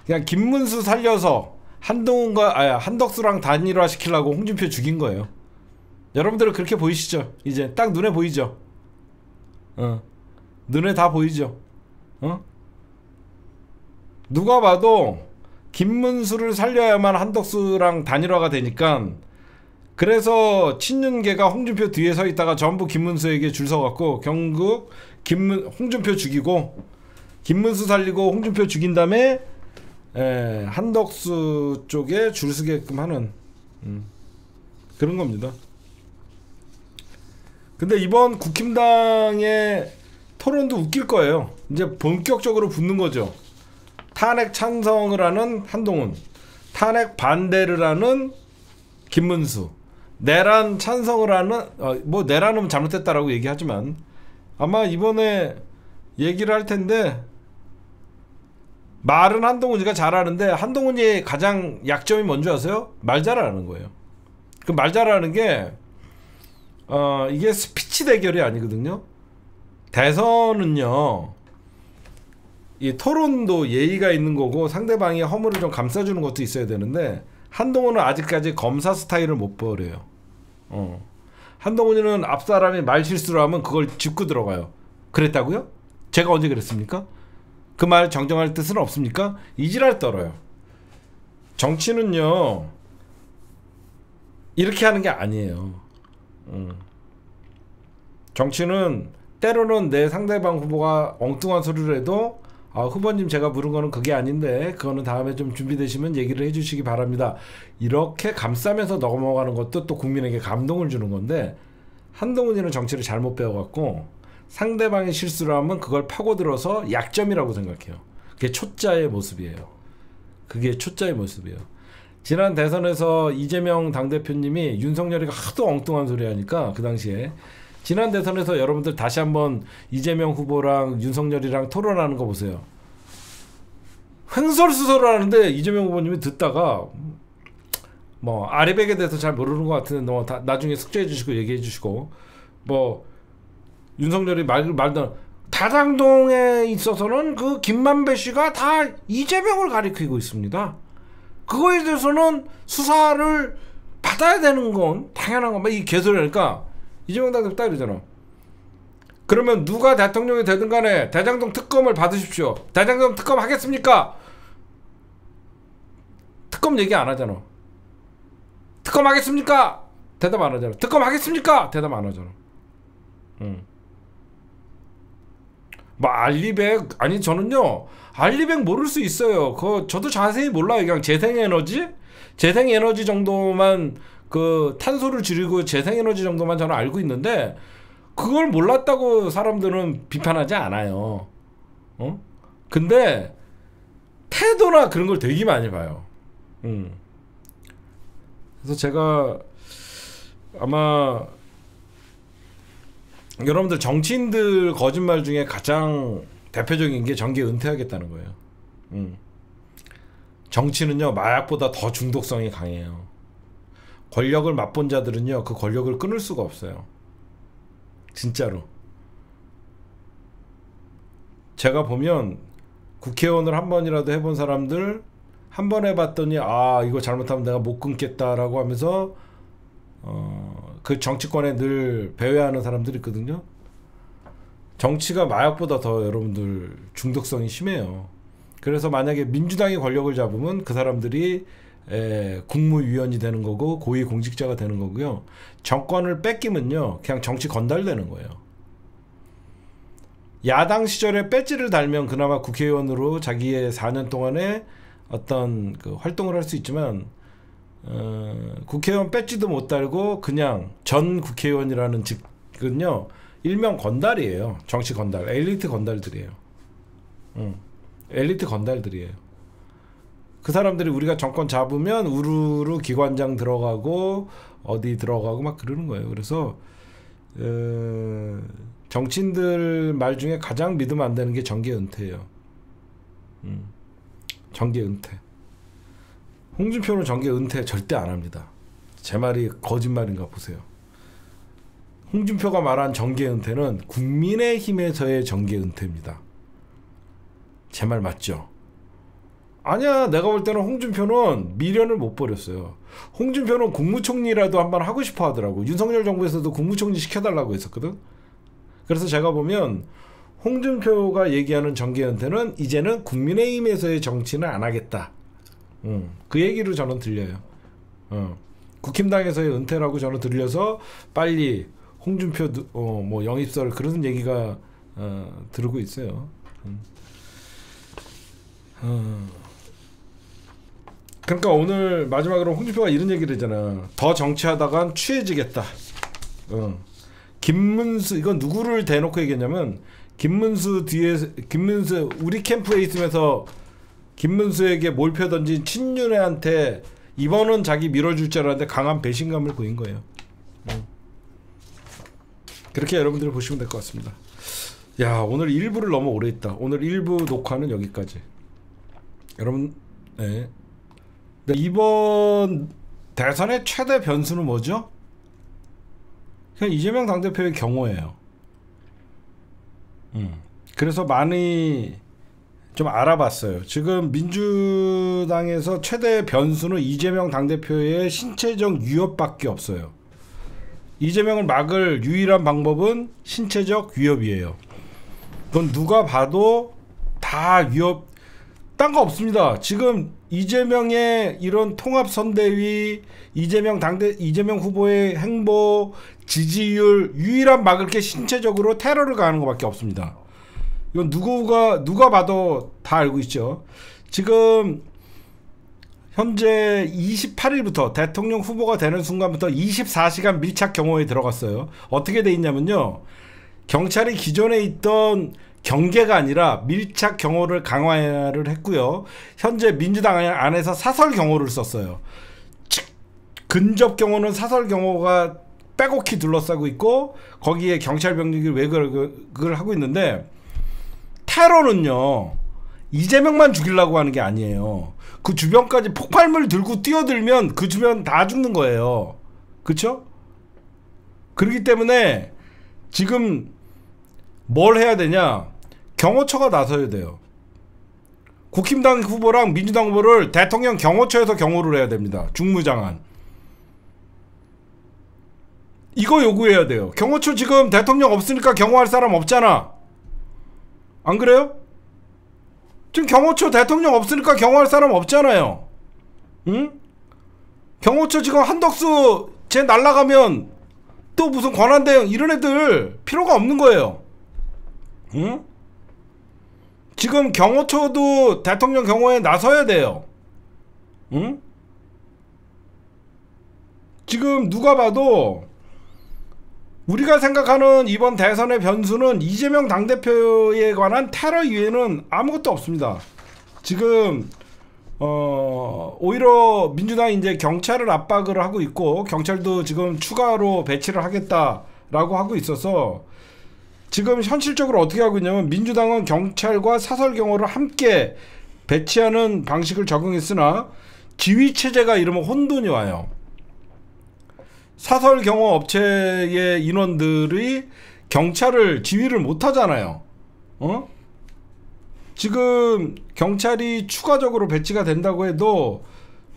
그냥 김문수 살려서 한덕수랑 단일화 시키려고 홍준표 죽인 거예요. 여러분들은 그렇게 보이시죠? 이제 딱 눈에 보이죠? 눈에 다 보이죠? 누가 봐도 김문수를 살려야만 한덕수랑 단일화가 되니까, 그래서 친윤계가 홍준표 뒤에 서 있다가 전부 김문수에게 줄 서갖고 결국 홍준표 죽이고 김문수 살리고 홍준표 죽인 다음에 한덕수 쪽에 줄 서게끔 하는 그런 겁니다. 근데 이번 국힘당의 토론도 웃길 거예요. 이제 본격적으로 붙는 거죠. 탄핵 찬성을 하는 한동훈, 탄핵 반대를 하는 김문수, 내란 찬성을 하는 뭐 내란은 잘못됐다라고 얘기하지만 아마 이번에 얘기를 할 텐데, 말은 한동훈이가 잘하는데 한동훈이 가장 약점이 뭔지 아세요? 말 잘하는 거예요. 그 말 잘하는 게 이게 스피치 대결이 아니거든요. 대선은요, 이 토론도 예의가 있는 거고 상대방의 허물을 좀 감싸주는 것도 있어야 되는데, 한동훈은 아직까지 검사 스타일을 못 버려요. 한동훈이는 앞사람이 말 실수를 하면 그걸 짚고 들어가요. 그랬다고요? 제가 언제 그랬습니까? 그 말 정정할 뜻은 없습니까? 이지랄 떨어요. 정치는요 이렇게 하는 게 아니에요. 정치는 때로는 내 상대방 후보가 엉뚱한 소리를 해도 후보님 제가 물은 거는 그게 아닌데 그거는 다음에 좀 준비되시면 얘기를 해주시기 바랍니다. 이렇게 감싸면서 넘어가는 것도 또 국민에게 감동을 주는 건데, 한동훈이는 정치를 잘못 배워갖고 상대방이 실수를 하면 그걸 파고들어서 약점이라고 생각해요. 그게 초짜의 모습이에요. 그게 초짜의 모습이에요. 지난 대선에서 이재명 당대표님이 윤석열이가 하도 엉뚱한 소리 하니까 그 당시에 지난 대선에서 여러분들 다시 한번 이재명 후보랑 윤석열이랑 토론하는 거 보세요. 횡설수설하는데 이재명 후보님이 듣다가 뭐 아리백에 대해서 잘 모르는 것 같은데 뭐 나중에 숙제해 주시고 얘기해 주시고, 뭐 윤석열이 말도 다장동에 있어서는 그 김만배 씨가 다 이재명을 가리키고 있습니다. 그거에 대해서는 수사를 받아야 되는 건 당연한 건 이 개소리니까 이재명 당대표 딱 이러잖아. 그러면 누가 대통령이 되든 간에 대장동 특검을 받으십시오. 대장동 특검 하겠습니까? 특검 얘기 안 하잖아. 특검 하겠습니까? 대답 안 하잖아. 특검 하겠습니까? 대답 안 하잖아. 뭐 알리백, 아니 저는요 알리백 모를 수 있어요. 그거 저도 자세히 몰라요. 그냥 재생에너지 정도만, 그 탄소를 줄이고 재생에너지 정도만 저는 알고 있는데 그걸 몰랐다고 사람들은 비판하지 않아요. 근데 태도나 그런 걸 되게 많이 봐요. 그래서 제가 아마 여러분들 정치인들 거짓말 중에 가장 대표적인 게 정계 은퇴하겠다는 거예요. 정치는요 마약보다 더 중독성이 강해요. 권력을 맛본 자들은요 그 권력을 끊을 수가 없어요. 진짜로. 제가 보면 국회의원을 한 번이라도 해본 사람들, 한 번 해봤더니 아 이거 잘못하면 내가 못 끊겠다라고 하면서 그 정치권에 늘 배회하는 사람들이 있거든요. 정치가 마약보다 더 여러분들 중독성이 심해요. 그래서 만약에 민주당이 권력을 잡으면 그 사람들이 국무위원이 되는 거고 고위공직자가 되는 거고요. 정권을 뺏기면요 그냥 정치 건달되는 거예요. 야당 시절에 배지를 달면 그나마 국회의원으로 자기의 4년 동안에 어떤 그 활동을 할 수 있지만 국회의원 배지도 못 달고 그냥 전 국회의원이라는 직은요 일명 건달이에요. 정치 건달, 엘리트 건달들이에요. 엘리트 건달들이에요. 그 사람들이 우리가 정권 잡으면 우르르 기관장 들어가고 어디 들어가고 막 그러는 거예요. 그래서 정치인들 말 중에 가장 믿으면 안 되는 게 정계 은퇴예요. 정계 은퇴. 홍준표는 정계 은퇴 절대 안 합니다. 제 말이 거짓말인가 보세요. 홍준표가 말한 정계 은퇴는 국민의힘에서의 정계 은퇴입니다. 제 말 맞죠? 아니야, 내가 볼 때는 홍준표는 미련을 못 버렸어요. 홍준표는 국무총리라도 한번 하고 싶어 하더라고. 윤석열 정부에서도 국무총리 시켜달라고 했었거든. 그래서 제가 보면 홍준표가 얘기하는 정계 은퇴는 이제는 국민의힘에서의 정치는 안 하겠다. 그 얘기로 저는 들려요. 국힘당에서의 은퇴라고 저는 들려서 빨리 홍준표 뭐 영입설 그런 얘기가 들고 있어요. 그러니까 오늘 마지막으로 홍준표가 이런 얘기를 했잖아. 더 정치하다간 취해지겠다. 김문수, 이건 누구를 대놓고 얘기했냐면 김문수 우리 캠프에 있으면서 김문수에게 몰표 던진 친윤회한테 이번은 자기 밀어줄 줄 알았는데 강한 배신감을 보인 거예요. 그렇게 여러분들이 보시면 될 것 같습니다. 야, 오늘 1부를 너무 오래 했다. 오늘 1부 녹화는 여기까지. 여러분, 네. 이번 대선의 최대 변수는 뭐죠? 그냥 이재명 당대표의 경호예요. 그래서 많이 좀 알아봤어요. 지금 민주당에서 최대 변수는 이재명 당대표의 신체적 위협밖에 없어요. 이재명을 막을 유일한 방법은 신체적 위협이에요. 그건 누가 봐도 다 위협, 딴 거 없습니다. 지금 이재명의 이런 통합선대위, 이재명 후보의 행보, 지지율, 유일한 막을 게 신체적으로 테러를 가하는 것밖에 없습니다. 이건 누가 봐도 다 알고 있죠. 지금 현재 28일부터 대통령 후보가 되는 순간부터 24시간 밀착 경호에 들어갔어요. 어떻게 돼 있냐면요, 경찰이 기존에 있던 경계가 아니라 밀착 경호를 강화를 했고요. 현재 민주당 안에서 사설 경호를 썼어요. 근접 경호는 사설 경호가 빼곡히 둘러싸고 있고 거기에 경찰 병력이 외곽을 하고 있는데, 테러는요 이재명만 죽이려고 하는 게 아니에요. 그 주변까지 폭발물 들고 뛰어들면 그 주변 다 죽는 거예요. 그쵸? 그렇기 때문에 지금 뭘 해야 되냐, 경호처가 나서야 돼요. 국힘당 후보랑 민주당 후보를 대통령 경호처에서 경호를 해야 됩니다. 중무장한 이거 요구해야 돼요. 경호처 지금 대통령 없으니까 경호할 사람 없잖아. 안 그래요? 지금 경호처 대통령 없으니까 경호할 사람 없잖아요. 응? 경호처 지금 한덕수 쟤 날라가면 또 무슨 권한대행 이런 애들 필요가 없는 거예요. 응? 지금 경호처도 대통령 경호에 나서야 돼요. 응? 지금 누가 봐도 우리가 생각하는 이번 대선의 변수는 이재명 당대표에 관한 테러 이외에는 아무것도 없습니다. 지금 오히려 민주당이 이제 경찰을 압박을 하고 있고, 경찰도 지금 추가로 배치를 하겠다라고 하고 있어서 지금 현실적으로 어떻게 하고 있냐면, 민주당은 경찰과 사설 경호를 함께 배치하는 방식을 적용했으나 지휘 체제가 이러면 혼돈이 와요. 사설 경호 업체의 인원들이 경찰을 지휘를 못 하잖아요. 지금 경찰이 추가적으로 배치가 된다고 해도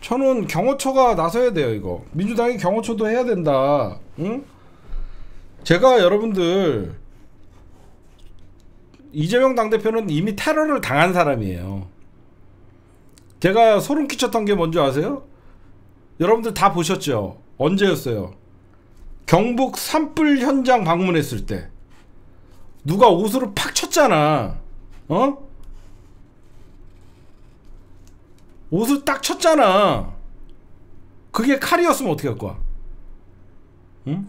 저는 경호처가 나서야 돼요. 이거 민주당이 경호처도 해야 된다. 응? 제가 여러분들, 이재명 당대표는 이미 테러를 당한 사람이에요. 제가 소름 끼쳤던 게 뭔지 아세요? 여러분들 다 보셨죠? 언제였어요? 경북 산불 현장 방문했을 때 누가 옷으로 팍 쳤잖아. 옷을 딱 쳤잖아. 그게 칼이었으면 어떻게 할 거야? 응?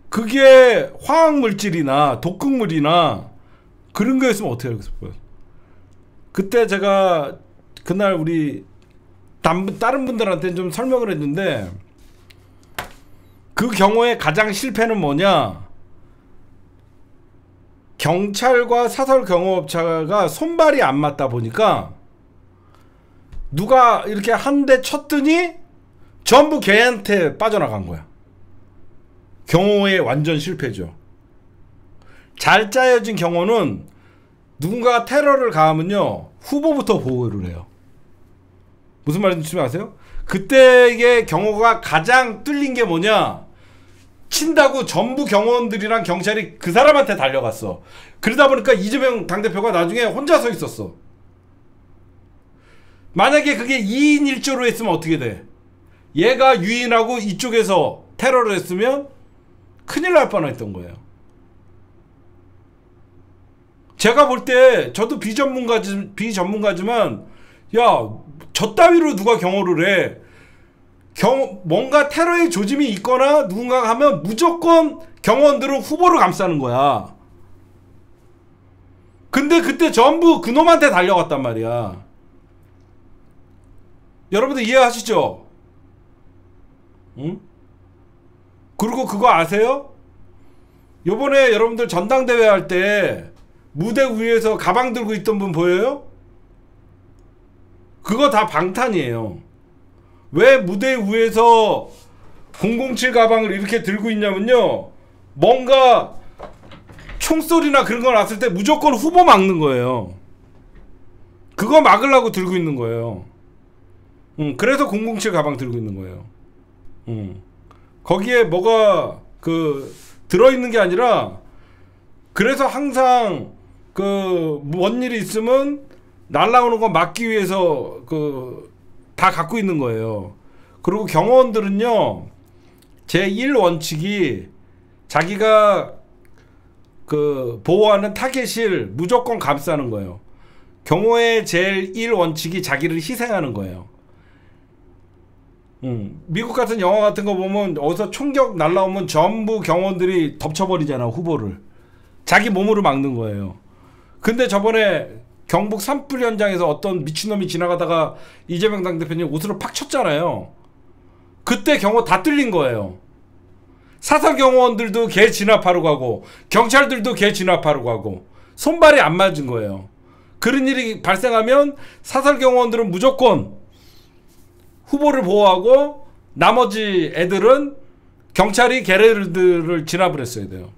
그게 화학물질이나 독극물이나 그런 거였으면 어떻게 하겠어요? 그때 제가 그날 우리 다른 분들한테는 좀 설명을 했는데, 그 경우에 가장 실패는 뭐냐, 경찰과 사설 경호업체가 손발이 안 맞다 보니까 누가 이렇게 한 대 쳤더니 전부 걔한테 빠져나간 거야. 경호에 완전 실패죠. 잘 짜여진 경호는 누군가가 테러를 가하면요 후보부터 보호를 해요. 무슨 말인지 아세요? 그때의 경호가 가장 뚫린 게 뭐냐, 친다고 전부 경호원들이랑 경찰이 그 사람한테 달려갔어. 그러다 보니까 이재명 당대표가 나중에 혼자 서 있었어. 만약에 그게 2인 1조로 했으면 어떻게 돼? 얘가 유인하고 이쪽에서 테러를 했으면 큰일 날 뻔했던 거예요. 제가 볼 때 저도 비전문가지만 야, 저 따위로 누가 경호를 해? 뭔가 테러의 조짐이 있거나 누군가가 하면 무조건 경호원들은 후보를 감싸는 거야. 근데 그때 전부 그놈한테 달려갔단 말이야. 여러분들 이해하시죠? 응? 그리고 그거 아세요? 요번에 여러분들 전당대회 할 때 무대 위에서 가방 들고 있던 분 보여요? 그거 다 방탄이에요. 왜 무대 위에서 007 가방을 이렇게 들고 있냐면요, 뭔가 총소리나 그런 거 났을 때 무조건 후보 막는 거예요. 그거 막으려고 들고 있는 거예요. 그래서 007 가방 들고 있는 거예요. 거기에 뭐가 들어있는 게 아니라, 그래서 항상 뭔 일이 있으면 날라오는 거 막기 위해서 다 갖고 있는 거예요. 그리고 경호원들은요, 제1원칙이 자기가 보호하는 타겟을 무조건 감싸는 거예요. 경호의 제1원칙이 자기를 희생하는 거예요. 미국 같은 영화 같은 거 보면 어디서 총격 날라오면 전부 경호원들이 덮쳐버리잖아, 후보를. 자기 몸으로 막는 거예요. 근데 저번에 경북 산불 현장에서 어떤 미친놈이 지나가다가 이재명 당대표님 옷으로 팍 쳤잖아요. 그때 경호 다 뚫린 거예요. 사설 경호원들도 걔 진압하러 가고 경찰들도 걔 진압하러 가고 손발이 안 맞은 거예요. 그런 일이 발생하면 사설 경호원들은 무조건 후보를 보호하고 나머지 애들은 경찰이 걔네들을 진압을 했어야 돼요.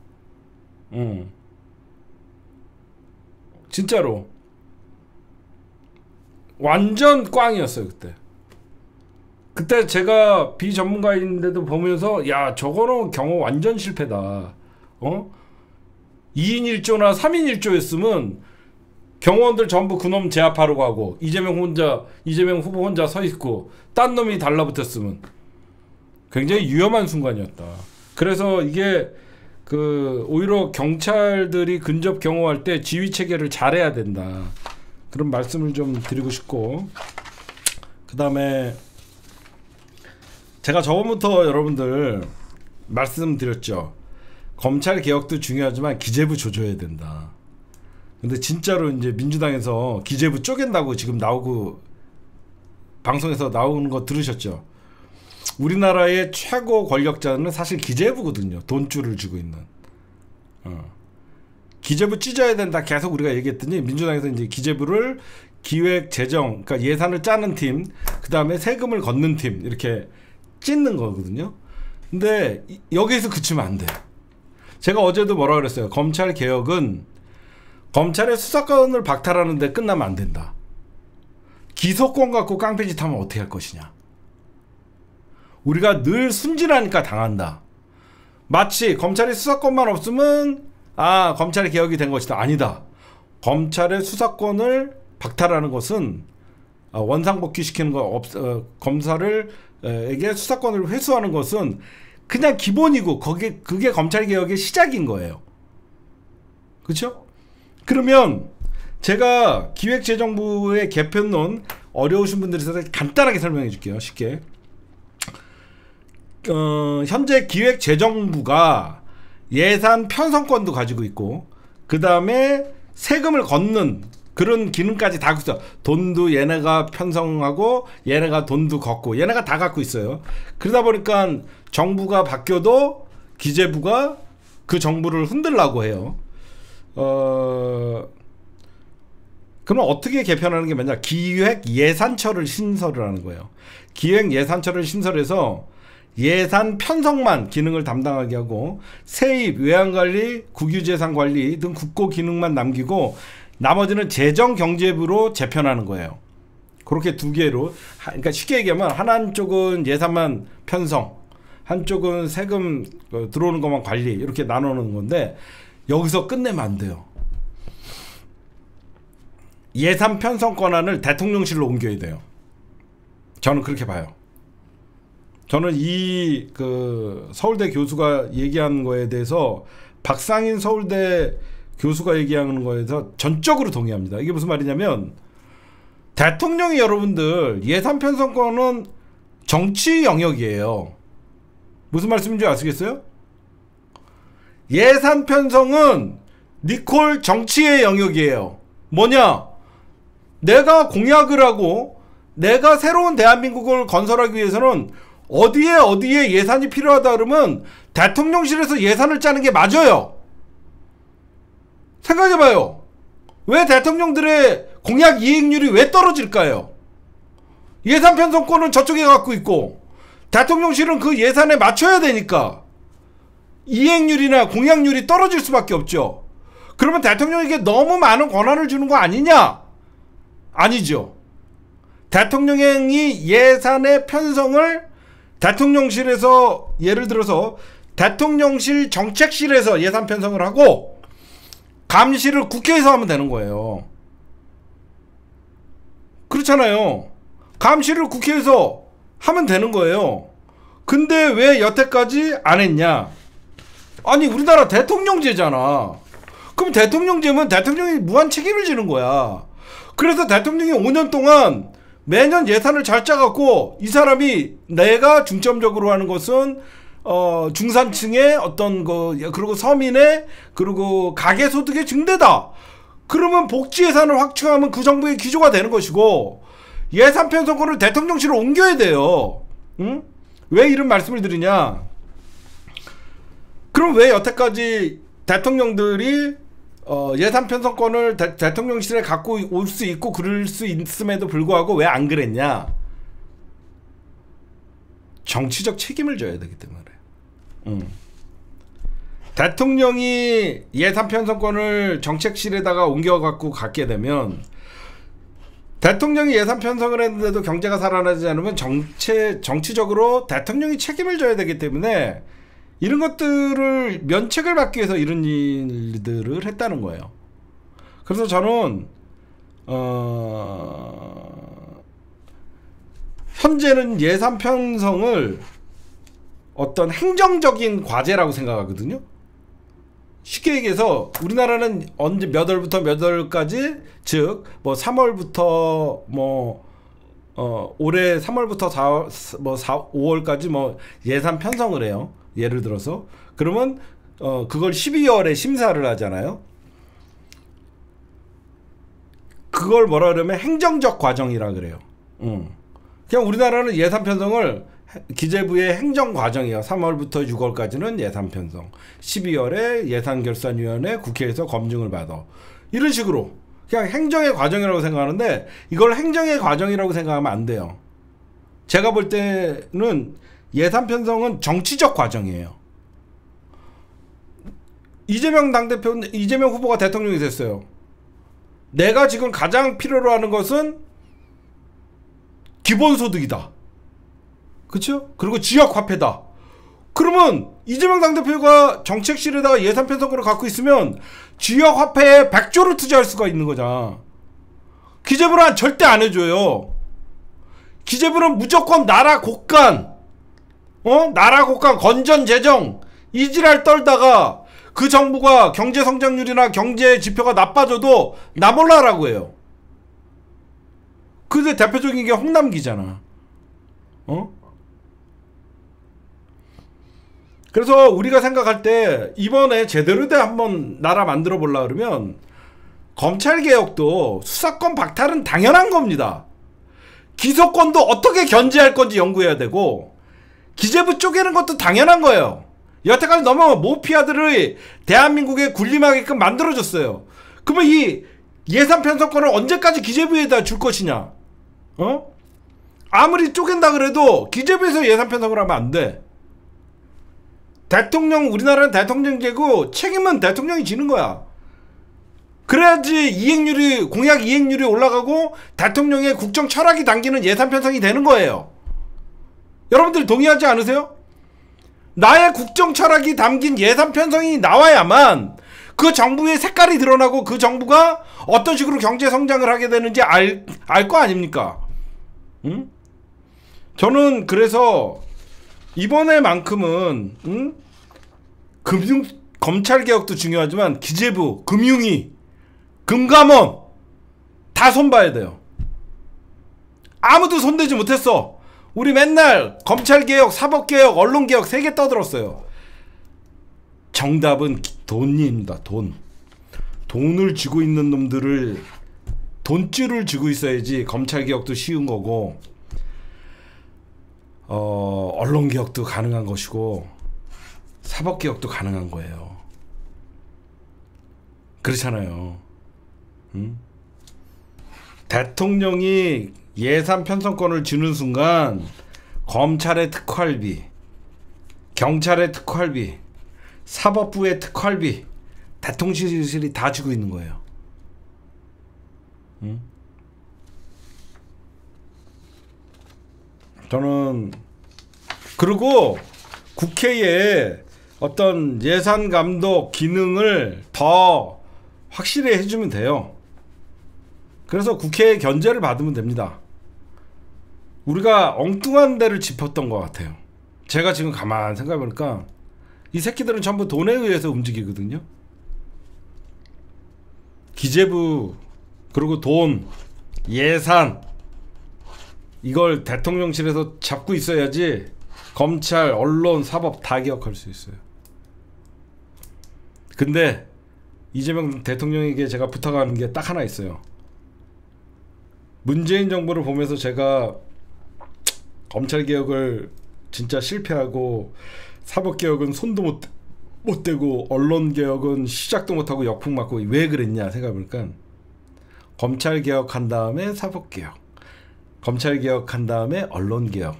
진짜로 완전 꽝이었어요. 그때 제가 비전문가인데도 보면서 야 저거는 경호 완전 실패다. 2인 1조나 3인 1조였으면 경호원들 전부 그놈 제압하러 가고 이재명 후보 혼자 서 있고 딴 놈이 달라붙었으면 굉장히 위험한 순간이었다. 그래서 이게 오히려 경찰들이 근접 경호할 때 지휘 체계를 잘해야 된다. 그런 말씀을 좀 드리고 싶고, 그 다음에 제가 저번부터 여러분들 말씀드렸죠. 검찰 개혁도 중요하지만 기재부 조져야 된다. 근데 진짜로 이제 민주당에서 기재부 쪼갠다고 지금 나오고 방송에서 나오는 거 들으셨죠? 우리나라의 최고 권력자는 사실 기재부거든요. 돈줄을 쥐고 있는. 기재부 찢어야 된다 계속 우리가 얘기했더니 민주당에서 이제 기재부를 기획, 재정, 그러니까 예산을 짜는 팀, 그 다음에 세금을 걷는 팀 이렇게 찢는 거거든요. 근데 여기에서 그치면 안 돼. 제가 어제도 뭐라 그랬어요. 검찰 개혁은 검찰의 수사권을 박탈하는 데 끝나면 안 된다. 기소권 갖고 깡패짓 하면 어떻게 할 것이냐. 우리가 늘 순진하니까 당한다. 마치 검찰의 수사권만 없으면 검찰의 개혁이 된 것이다. 아니다. 검찰의 수사권을 박탈하는 것은 원상복귀시키는 거 검사에게 수사권을 회수하는 것은 그냥 기본이고 그게 검찰 개혁의 시작인 거예요. 그렇죠? 그러면 제가 기획재정부의 개편론 어려우신 분들에 대해서 간단하게 설명해 줄게요. 쉽게. 현재 기획재정부가 예산 편성권도 가지고 있고 그 다음에 세금을 걷는 그런 기능까지 다 갖고 있어. 돈도 얘네가 편성하고 얘네가 돈도 걷고 얘네가 다 갖고 있어요. 그러다 보니까 정부가 바뀌어도 기재부가 그 정부를 흔들라고 해요. 그럼 어떻게 개편하는 게 맞냐? 기획예산처를 신설을 하는 거예요. 기획예산처를 신설해서 예산 편성만 기능을 담당하게 하고 세입, 외환관리, 국유재산관리 등 국고 기능만 남기고 나머지는 재정경제부로 재편하는 거예요. 그렇게 두 개로. 그러니까 쉽게 얘기하면 한쪽은 예산만 편성, 한쪽은 세금 들어오는 것만 관리 이렇게 나누는 건데 여기서 끝내면 안 돼요. 예산 편성 권한을 대통령실로 옮겨야 돼요. 저는 그렇게 봐요. 저는 이 서울대 교수가 얘기한 거에 대해서 박상인 서울대 교수가 얘기하는 거에서 전적으로 동의합니다. 이게 무슨 말이냐면 대통령이 여러분들 예산 편성권은 정치 영역이에요. 무슨 말씀인지 아시겠어요? 예산 편성은 니콜 정치의 영역이에요. 뭐냐? 내가 공약을 하고 내가 새로운 대한민국을 건설하기 위해서는 어디에 예산이 필요하다 그러면 대통령실에서 예산을 짜는 게 맞아요. 생각해봐요. 왜 대통령들의 공약 이익률이 왜 떨어질까요? 예산 편성권은 저쪽에 갖고 있고 대통령실은 그 예산에 맞춰야 되니까 이익률이나 공약률이 떨어질 수밖에 없죠. 그러면 대통령에게 너무 많은 권한을 주는 거 아니냐? 아니죠. 대통령이 예산의 편성을 대통령실에서 예를 들어서 대통령실 정책실에서 예산 편성을 하고 감시를 국회에서 하면 되는 거예요. 그렇잖아요. 감시를 국회에서 하면 되는 거예요. 근데 왜 여태까지 안 했냐? 아니 우리나라 대통령제잖아. 그럼 대통령제면 대통령이 무한 책임을 지는 거야. 그래서 대통령이 5년 동안 매년 예산을 잘 짜갖고 이 사람이 내가 중점적으로 하는 것은 중산층의 어떤 그리고 서민의 그리고 가계소득의 증대다. 그러면 복지 예산을 확충하면 그 정부의 기조가 되는 것이고 예산 편성권을 대통령실로 옮겨야 돼요. 응? 왜 이런 말씀을 드리냐? 그럼 왜 여태까지 대통령들이 예산 편성권을 대통령실에 갖고 올 수 있고 그럴 수 있음에도 불구하고 왜 안 그랬냐? 정치적 책임을 져야 되기 때문에. 대통령이 예산 편성권을 정책실에다가 옮겨 갖고 갖게 되면 대통령이 예산 편성을 했는데도 경제가 살아나지 않으면 정치적으로 대통령이 책임을 져야 되기 때문에 이런 것들을 면책을 받기 위해서 이런 일들을 했다는 거예요. 그래서 저는 현재는 예산 편성을 어떤 행정적인 과제라고 생각하거든요. 쉽게 얘기해서 우리나라는 언제 몇 월부터 몇 월까지, 즉 뭐 3월부터 뭐 올해 3월부터 5월까지 뭐 예산 편성을 해요. 예를 들어서 그러면 그걸 12월에 심사를 하잖아요. 그걸 뭐라 그러면 행정적 과정이라 그래요. 그냥 우리나라는 예산 편성을 기재부의 행정 과정이에요. 3월부터 6월까지는 예산 편성, 12월에 예산결산위원회 국회에서 검증을 받아. 이런 식으로 그냥 행정의 과정이라고 생각하는데 이걸 행정의 과정이라고 생각하면 안 돼요. 제가 볼 때는 예산 편성은 정치적 과정이에요. 이재명 후보가 대통령이 됐어요. 내가 지금 가장 필요로 하는 것은 기본소득이다. 그쵸? 그리고 지역화폐다. 그러면 이재명 당대표가 정책실에다가 예산 편성권을 갖고 있으면 지역화폐에 100조를 투자할 수가 있는 거잖아. 기재부는 절대 안 해줘요. 기재부는 무조건 나라 곳간, 나라 곳간 건전재정 이지랄 떨다가 그 정부가 경제성장률이나 경제 지표가 나빠져도 나 몰라라고 해요. 근데 대표적인 게 홍남기잖아. 그래서 우리가 생각할 때 이번에 제대로 돼 한번 나라 만들어 보려고 그러면 검찰개혁도 수사권 박탈은 당연한 겁니다. 기소권도 어떻게 견제할 건지 연구해야 되고 기재부 쪼개는 것도 당연한 거예요. 여태까지 너무 모피아들을 대한민국에 군림하게끔 만들어줬어요. 그러면 이 예산 편성권을 언제까지 기재부에다 줄 것이냐? 아무리 쪼갠다 그래도 기재부에서 예산 편성을 하면 안 돼. 우리나라는 대통령제고 책임은 대통령이 지는 거야. 그래야지 공약 이행률이 올라가고 대통령의 국정 철학이 담기는 예산 편성이 되는 거예요. 여러분들 동의하지 않으세요? 나의 국정 철학이 담긴 예산 편성이 나와야만 그 정부의 색깔이 드러나고 그 정부가 어떤 식으로 경제 성장을 하게 되는지 알 거 아닙니까? 저는 그래서 이번에만큼은 검찰개혁도 중요하지만 기재부, 금융위, 금감원 다 손봐야 돼요. 아무도 손대지 못했어. 우리 맨날 검찰개혁, 사법개혁, 언론개혁 3개 떠들었어요. 정답은 돈입니다. 돈을 쥐고 있는 놈들을 돈줄을 쥐고 있어야지 검찰개혁도 쉬운 거고 언론개혁도 가능한 것이고 사법개혁도 가능한 거예요. 그렇잖아요. 대통령이 예산 편성권을 주는 순간 검찰의 특활비, 경찰의 특활비, 사법부의 특활비 대통령실이 다 주고 있는 거예요. 저는 그리고 국회에 어떤 예산 감독 기능을 더 확실히 해주면 돼요. 그래서 국회의 견제를 받으면 됩니다. 우리가 엉뚱한 데를 짚었던 것 같아요. 제가 지금 가만 생각해보니까 이 새끼들은 전부 돈에 의해서 움직이거든요. 기재부, 그리고 돈, 예산, 이걸 대통령실에서 잡고 있어야지 검찰, 언론, 사법 다 개혁할 수 있어요. 근데 이재명 대통령에게 제가 부탁하는 게 딱 하나 있어요. 문재인 정부를 보면서 제가 검찰개혁을 진짜 실패하고 사법개혁은 손도 못 대고 언론개혁은 시작도 못하고 역풍 맞고 왜 그랬냐 생각해보니까 검찰개혁한 다음에 사법개혁, 검찰개혁한 다음에 언론개혁,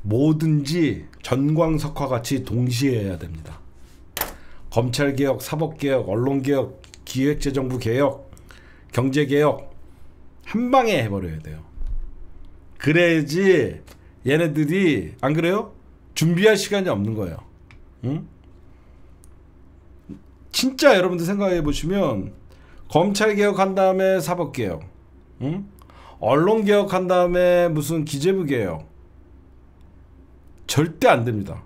뭐든지 전광석화 같이 동시에 해야 됩니다. 검찰개혁, 사법개혁, 언론개혁, 기획재정부 개혁, 경제개혁 한 방에 해버려야 돼요. 그래야지 얘네들이, 안 그래요? 준비할 시간이 없는 거예요. 응? 진짜 여러분들 생각해 보시면 검찰개혁한 다음에 사법개혁, 응? 언론개혁한 다음에 무슨 기재부 개혁 절대 안 됩니다.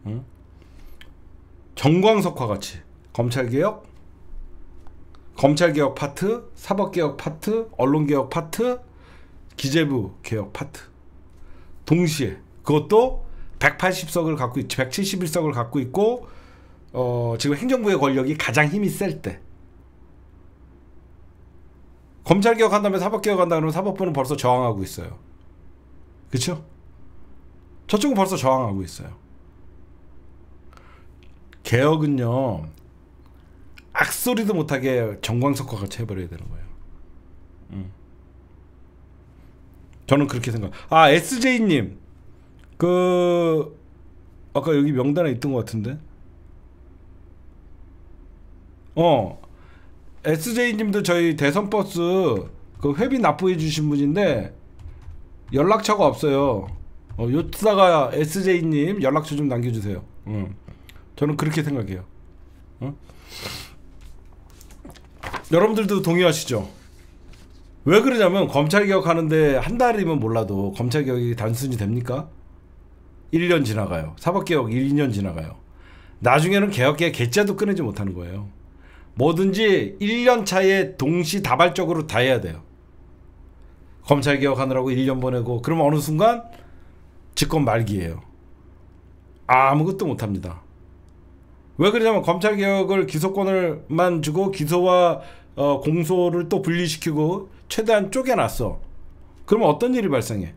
응? 정광석화 같이 검찰개혁 파트, 사법개혁 파트, 언론개혁 파트, 기재부 개혁 파트 동시에, 그것도 180석을 갖고 있지, 171석을 갖고 있고 지금 행정부의 권력이 가장 힘이 셀 때. 검찰개혁한 다음에 사법개혁한다 그러면 사법부는 벌써 저항하고 있어요. 그쵸? 저쪽은 벌써 저항하고 있어요. 개혁은요 악소리도 못하게 정광석화 같이 해버려야 되는 거예요. 저는 그렇게 생각. 아, SJ님 그 아까 여기 명단에 있던 것 같은데. SJ님도 저희 대선버스 그 회비 납부해 주신 분인데 연락처가 없어요. 요트다가 SJ님 연락처 좀 남겨주세요. 저는 그렇게 생각해요. 여러분들도 동의하시죠? 왜 그러냐면 검찰개혁 하는데 한 달이면 몰라도 검찰개혁이 단순히 됩니까? 1년 지나가요. 사법개혁 1년 지나가요. 나중에는 개혁의 개짜도 꺼내지 못하는 거예요. 뭐든지 1년 차에 동시다발적으로 다 해야 돼요. 검찰개혁하느라고 1년 보내고 그러면 어느 순간 집권 말기예요. 아무것도 못합니다. 왜 그러냐면 검찰개혁을 기소권을만 주고 기소와 공소를 또 분리시키고 최대한 쪼개놨어. 그러면 어떤 일이 발생해?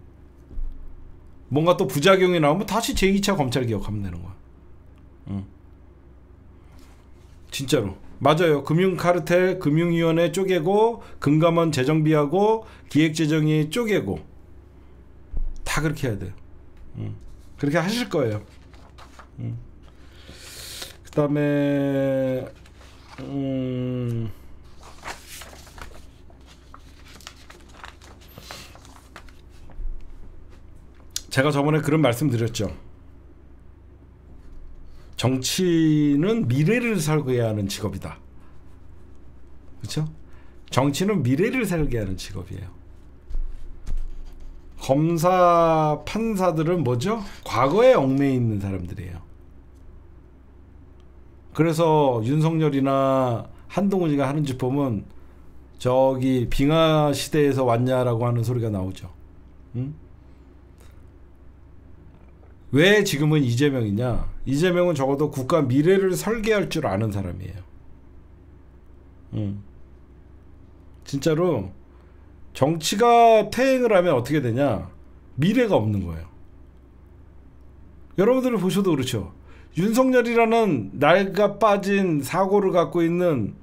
뭔가 또 부작용이 나오면 다시 제2차 검찰개혁하면 되는 거야. 진짜로 맞아요. 금융카르텔 금융위원회 쪼개고 금감원 재정비하고 기획재정위 쪼개고 다 그렇게 해야 돼요. 그렇게 하실 거예요. 그 다음에 제가 저번에 그런 말씀 드렸죠. 정치는 미래를 설계하는 직업이다. 그렇죠? 정치는 미래를 설계하는 직업이에요. 검사, 판사들은 뭐죠? 과거에 얽매여 있는 사람들이에요. 그래서 윤석열이나 한동훈이가 하는 짓 보면 저기 빙하 시대에서 왔냐라고 하는 소리가 나오죠. 응? 왜 지금은 이재명이냐? 이재명은 적어도 국가 미래를 설계할 줄 아는 사람이에요. 진짜로 정치가 퇴행을 하면 어떻게 되냐? 미래가 없는 거예요. 여러분들을 보셔도 그렇죠. 윤석열이라는 낡아 빠진 사고를 갖고 있는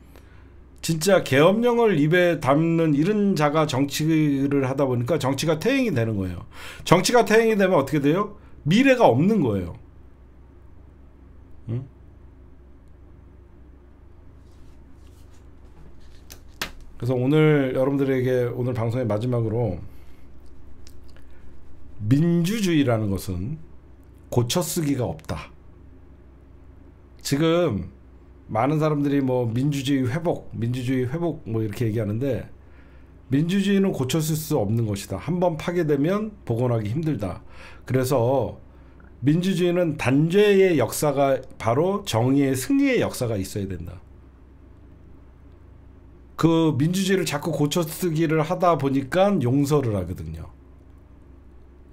진짜 계엄령을 입에 담는 이런 자가 정치를 하다 보니까 정치가 퇴행이 되는 거예요. 정치가 퇴행이 되면 어떻게 돼요? 미래가 없는 거예요. 응? 그래서 오늘 여러분들에게 오늘 방송의 마지막으로 민주주의라는 것은 고쳐쓰기가 없다. 지금 많은 사람들이 뭐 민주주의 회복 뭐 이렇게 얘기하는데 민주주의는 고쳐쓸 수 없는 것이다. 한번 파괴되면 복원하기 힘들다. 그래서 민주주의는 단죄의 역사가 바로 정의의 승리의 역사가 있어야 된다. 그 민주주의를 자꾸 고쳐쓰기를 하다 보니까 용서를 하거든요.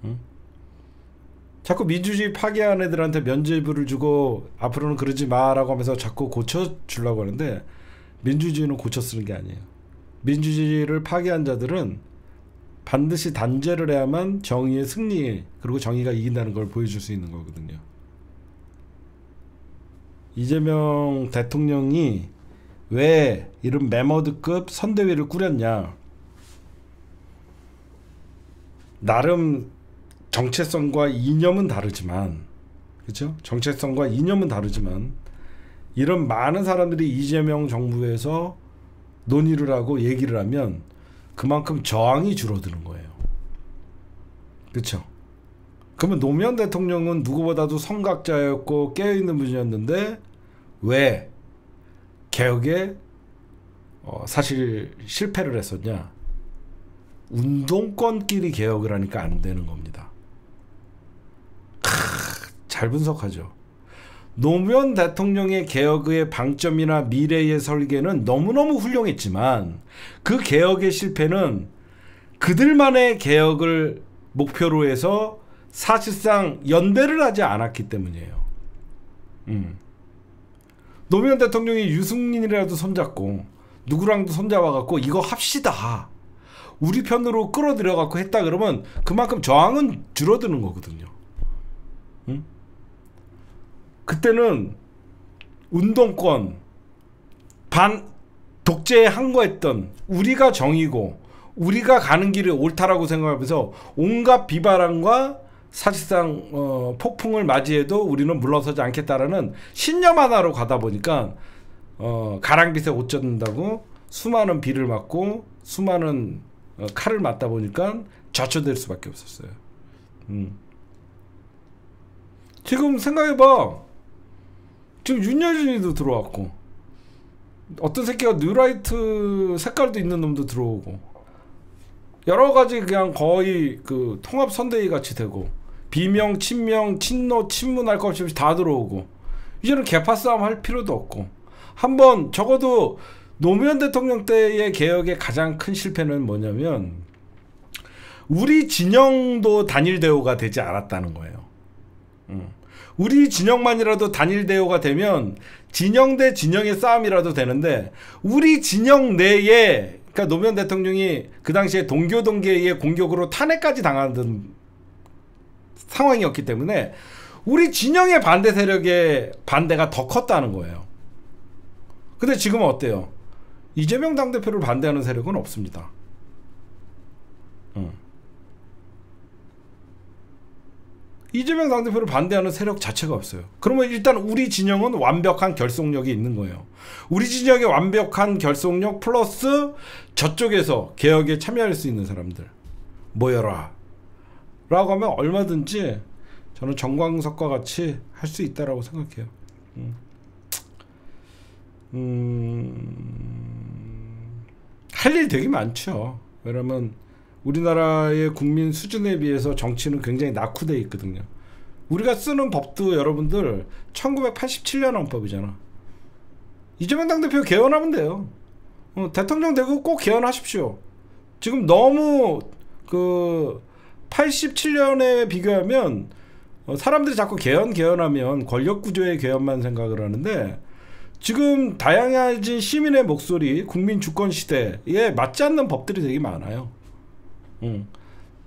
응? 자꾸 민주주의 파괴한 애들한테 면죄부를 주고 앞으로는 그러지 마라고 하면서 자꾸 고쳐주려고 하는데 민주주의는 고쳐쓰는 게 아니에요. 민주주의를 파괴한 자들은 반드시 단죄를 해야만 정의의 승리 그리고 정의가 이긴다는 걸 보여줄 수 있는 거거든요. 이재명 대통령이 왜 이런 메머드급 선대위를 꾸렸냐. 나름 정체성과 이념은 다르지만, 그렇죠? 정체성과 이념은 다르지만 이런 많은 사람들이 이재명 정부에서 논의를 하고 얘기를 하면 그만큼 저항이 줄어드는 거예요. 그렇죠? 그러면 노무현 대통령은 누구보다도 선각자였고 깨어있는 분이었는데 왜 개혁에 사실 실패를 했었냐? 운동권끼리 개혁을 하니까 안 되는 겁니다. 잘 분석하죠. 노무현 대통령의 개혁의 방점이나 미래의 설계는 너무너무 훌륭했지만 그 개혁의 실패는 그들만의 개혁을 목표로 해서 사실상 연대를 하지 않았기 때문이에요. 노무현 대통령이 유승민이라도 손잡고 누구랑도 손잡아갖고 이거 합시다, 우리 편으로 끌어들여갖고 했다 그러면 그만큼 저항은 줄어드는 거거든요. 그때는 운동권 반 독재에 항거했던 우리가 정의고 우리가 가는 길이 옳다라고 생각하면서 온갖 비바람과 사실상 폭풍을 맞이해도 우리는 물러서지 않겠다라는 신념 하나로 가다 보니까 가랑빗에 옷 젖는다고 수많은 비를 맞고 수많은 칼을 맞다 보니까 좌초될 수밖에 없었어요. 지금 생각해봐. 지금 윤여준이도 들어왔고 어떤 새끼가 뉴라이트 색깔도 있는 놈도 들어오고 여러가지 그냥 거의 그 통합선대위 같이 되고 비명, 친명, 친노, 친문할 것 없이 다 들어오고 이제는 개파 싸움 할 필요도 없고 한번 적어도 노무현 대통령 때의 개혁의 가장 큰 실패는 뭐냐면 우리 진영도 단일 대우가 되지 않았다는 거예요. 우리 진영만이라도 단일 대우가 되면 진영 대 진영의 싸움이라도 되는데 우리 진영 내에 그러니까 노무현 대통령이 그 당시에 동교동계의 공격으로 탄핵까지 당하던 상황이었기 때문에 우리 진영의 반대 세력의 반대가 더 컸다는 거예요. 근데 지금은 어때요? 이재명 당대표를 반대하는 세력은 없습니다. 이재명 당대표를 반대하는 세력 자체가 없어요. 그러면 일단 우리 진영은 완벽한 결속력이 있는 거예요. 우리 진영의 완벽한 결속력 플러스 저쪽에서 개혁에 참여할 수 있는 사람들 모여라 라고 하면 얼마든지 저는 정광석과 같이 할 수 있다라고 생각해요. 할 일 되게 많죠. 왜냐면 우리나라의 국민 수준에 비해서 정치는 굉장히 낙후되어 있거든요. 우리가 쓰는 법도 여러분들 1987년 헌법이잖아. 이재명 당대표 개헌하면 돼요. 대통령 되고 꼭 개헌하십시오. 지금 너무 그 87년에 비교하면 사람들이 자꾸 개헌하면 권력구조의 개헌만 생각을 하는데 지금 다양해진 시민의 목소리, 국민 주권 시대에 맞지 않는 법들이 되게 많아요.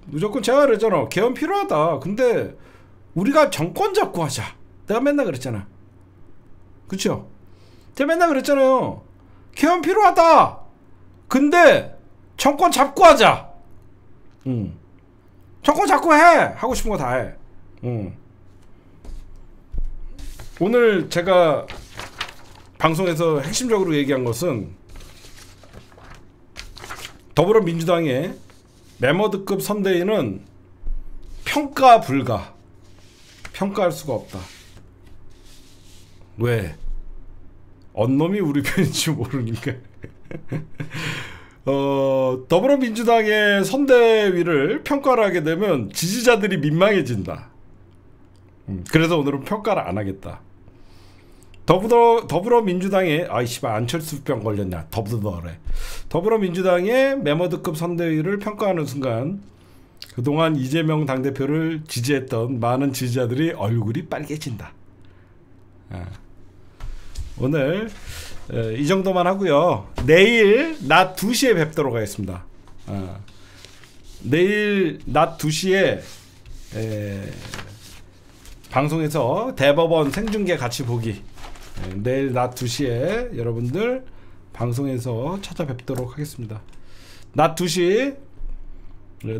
무조건 제가 그랬잖아. 개헌 필요하다. 근데 우리가 정권 잡고 하자. 내가 맨날 그랬잖아. 그쵸? 제가 맨날 그랬잖아요. 개헌 필요하다. 근데 정권 잡고 하자. 정권 잡고 해. 하고 싶은 거 다 해. 오늘 제가 방송에서 핵심적으로 얘기한 것은 더불어민주당의 메머드급 선대위는 평가 불가. 평가할 수가 없다. 왜? 언놈이 우리 편인지 모르니까. 더불어민주당의 선대위를 평가를 하게 되면 지지자들이 민망해진다. 그래서 오늘은 평가를 안 하겠다. 더불어민주당의 아이씨발 안철수병 걸렸냐. 더불어민주당의 메머드급 선대위를 평가하는 순간 그동안 이재명 당대표를 지지했던 많은 지지자들이 얼굴이 빨개진다. 오늘 이 정도만 하고요. 내일 낮 2시에 뵙도록 하겠습니다. 내일 낮 2시에 방송에서 대법원 생중계 같이 보기. 내일 낮 2시에 여러분들 방송에서 찾아뵙도록 하겠습니다. 낮 2시.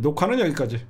녹화는 여기까지.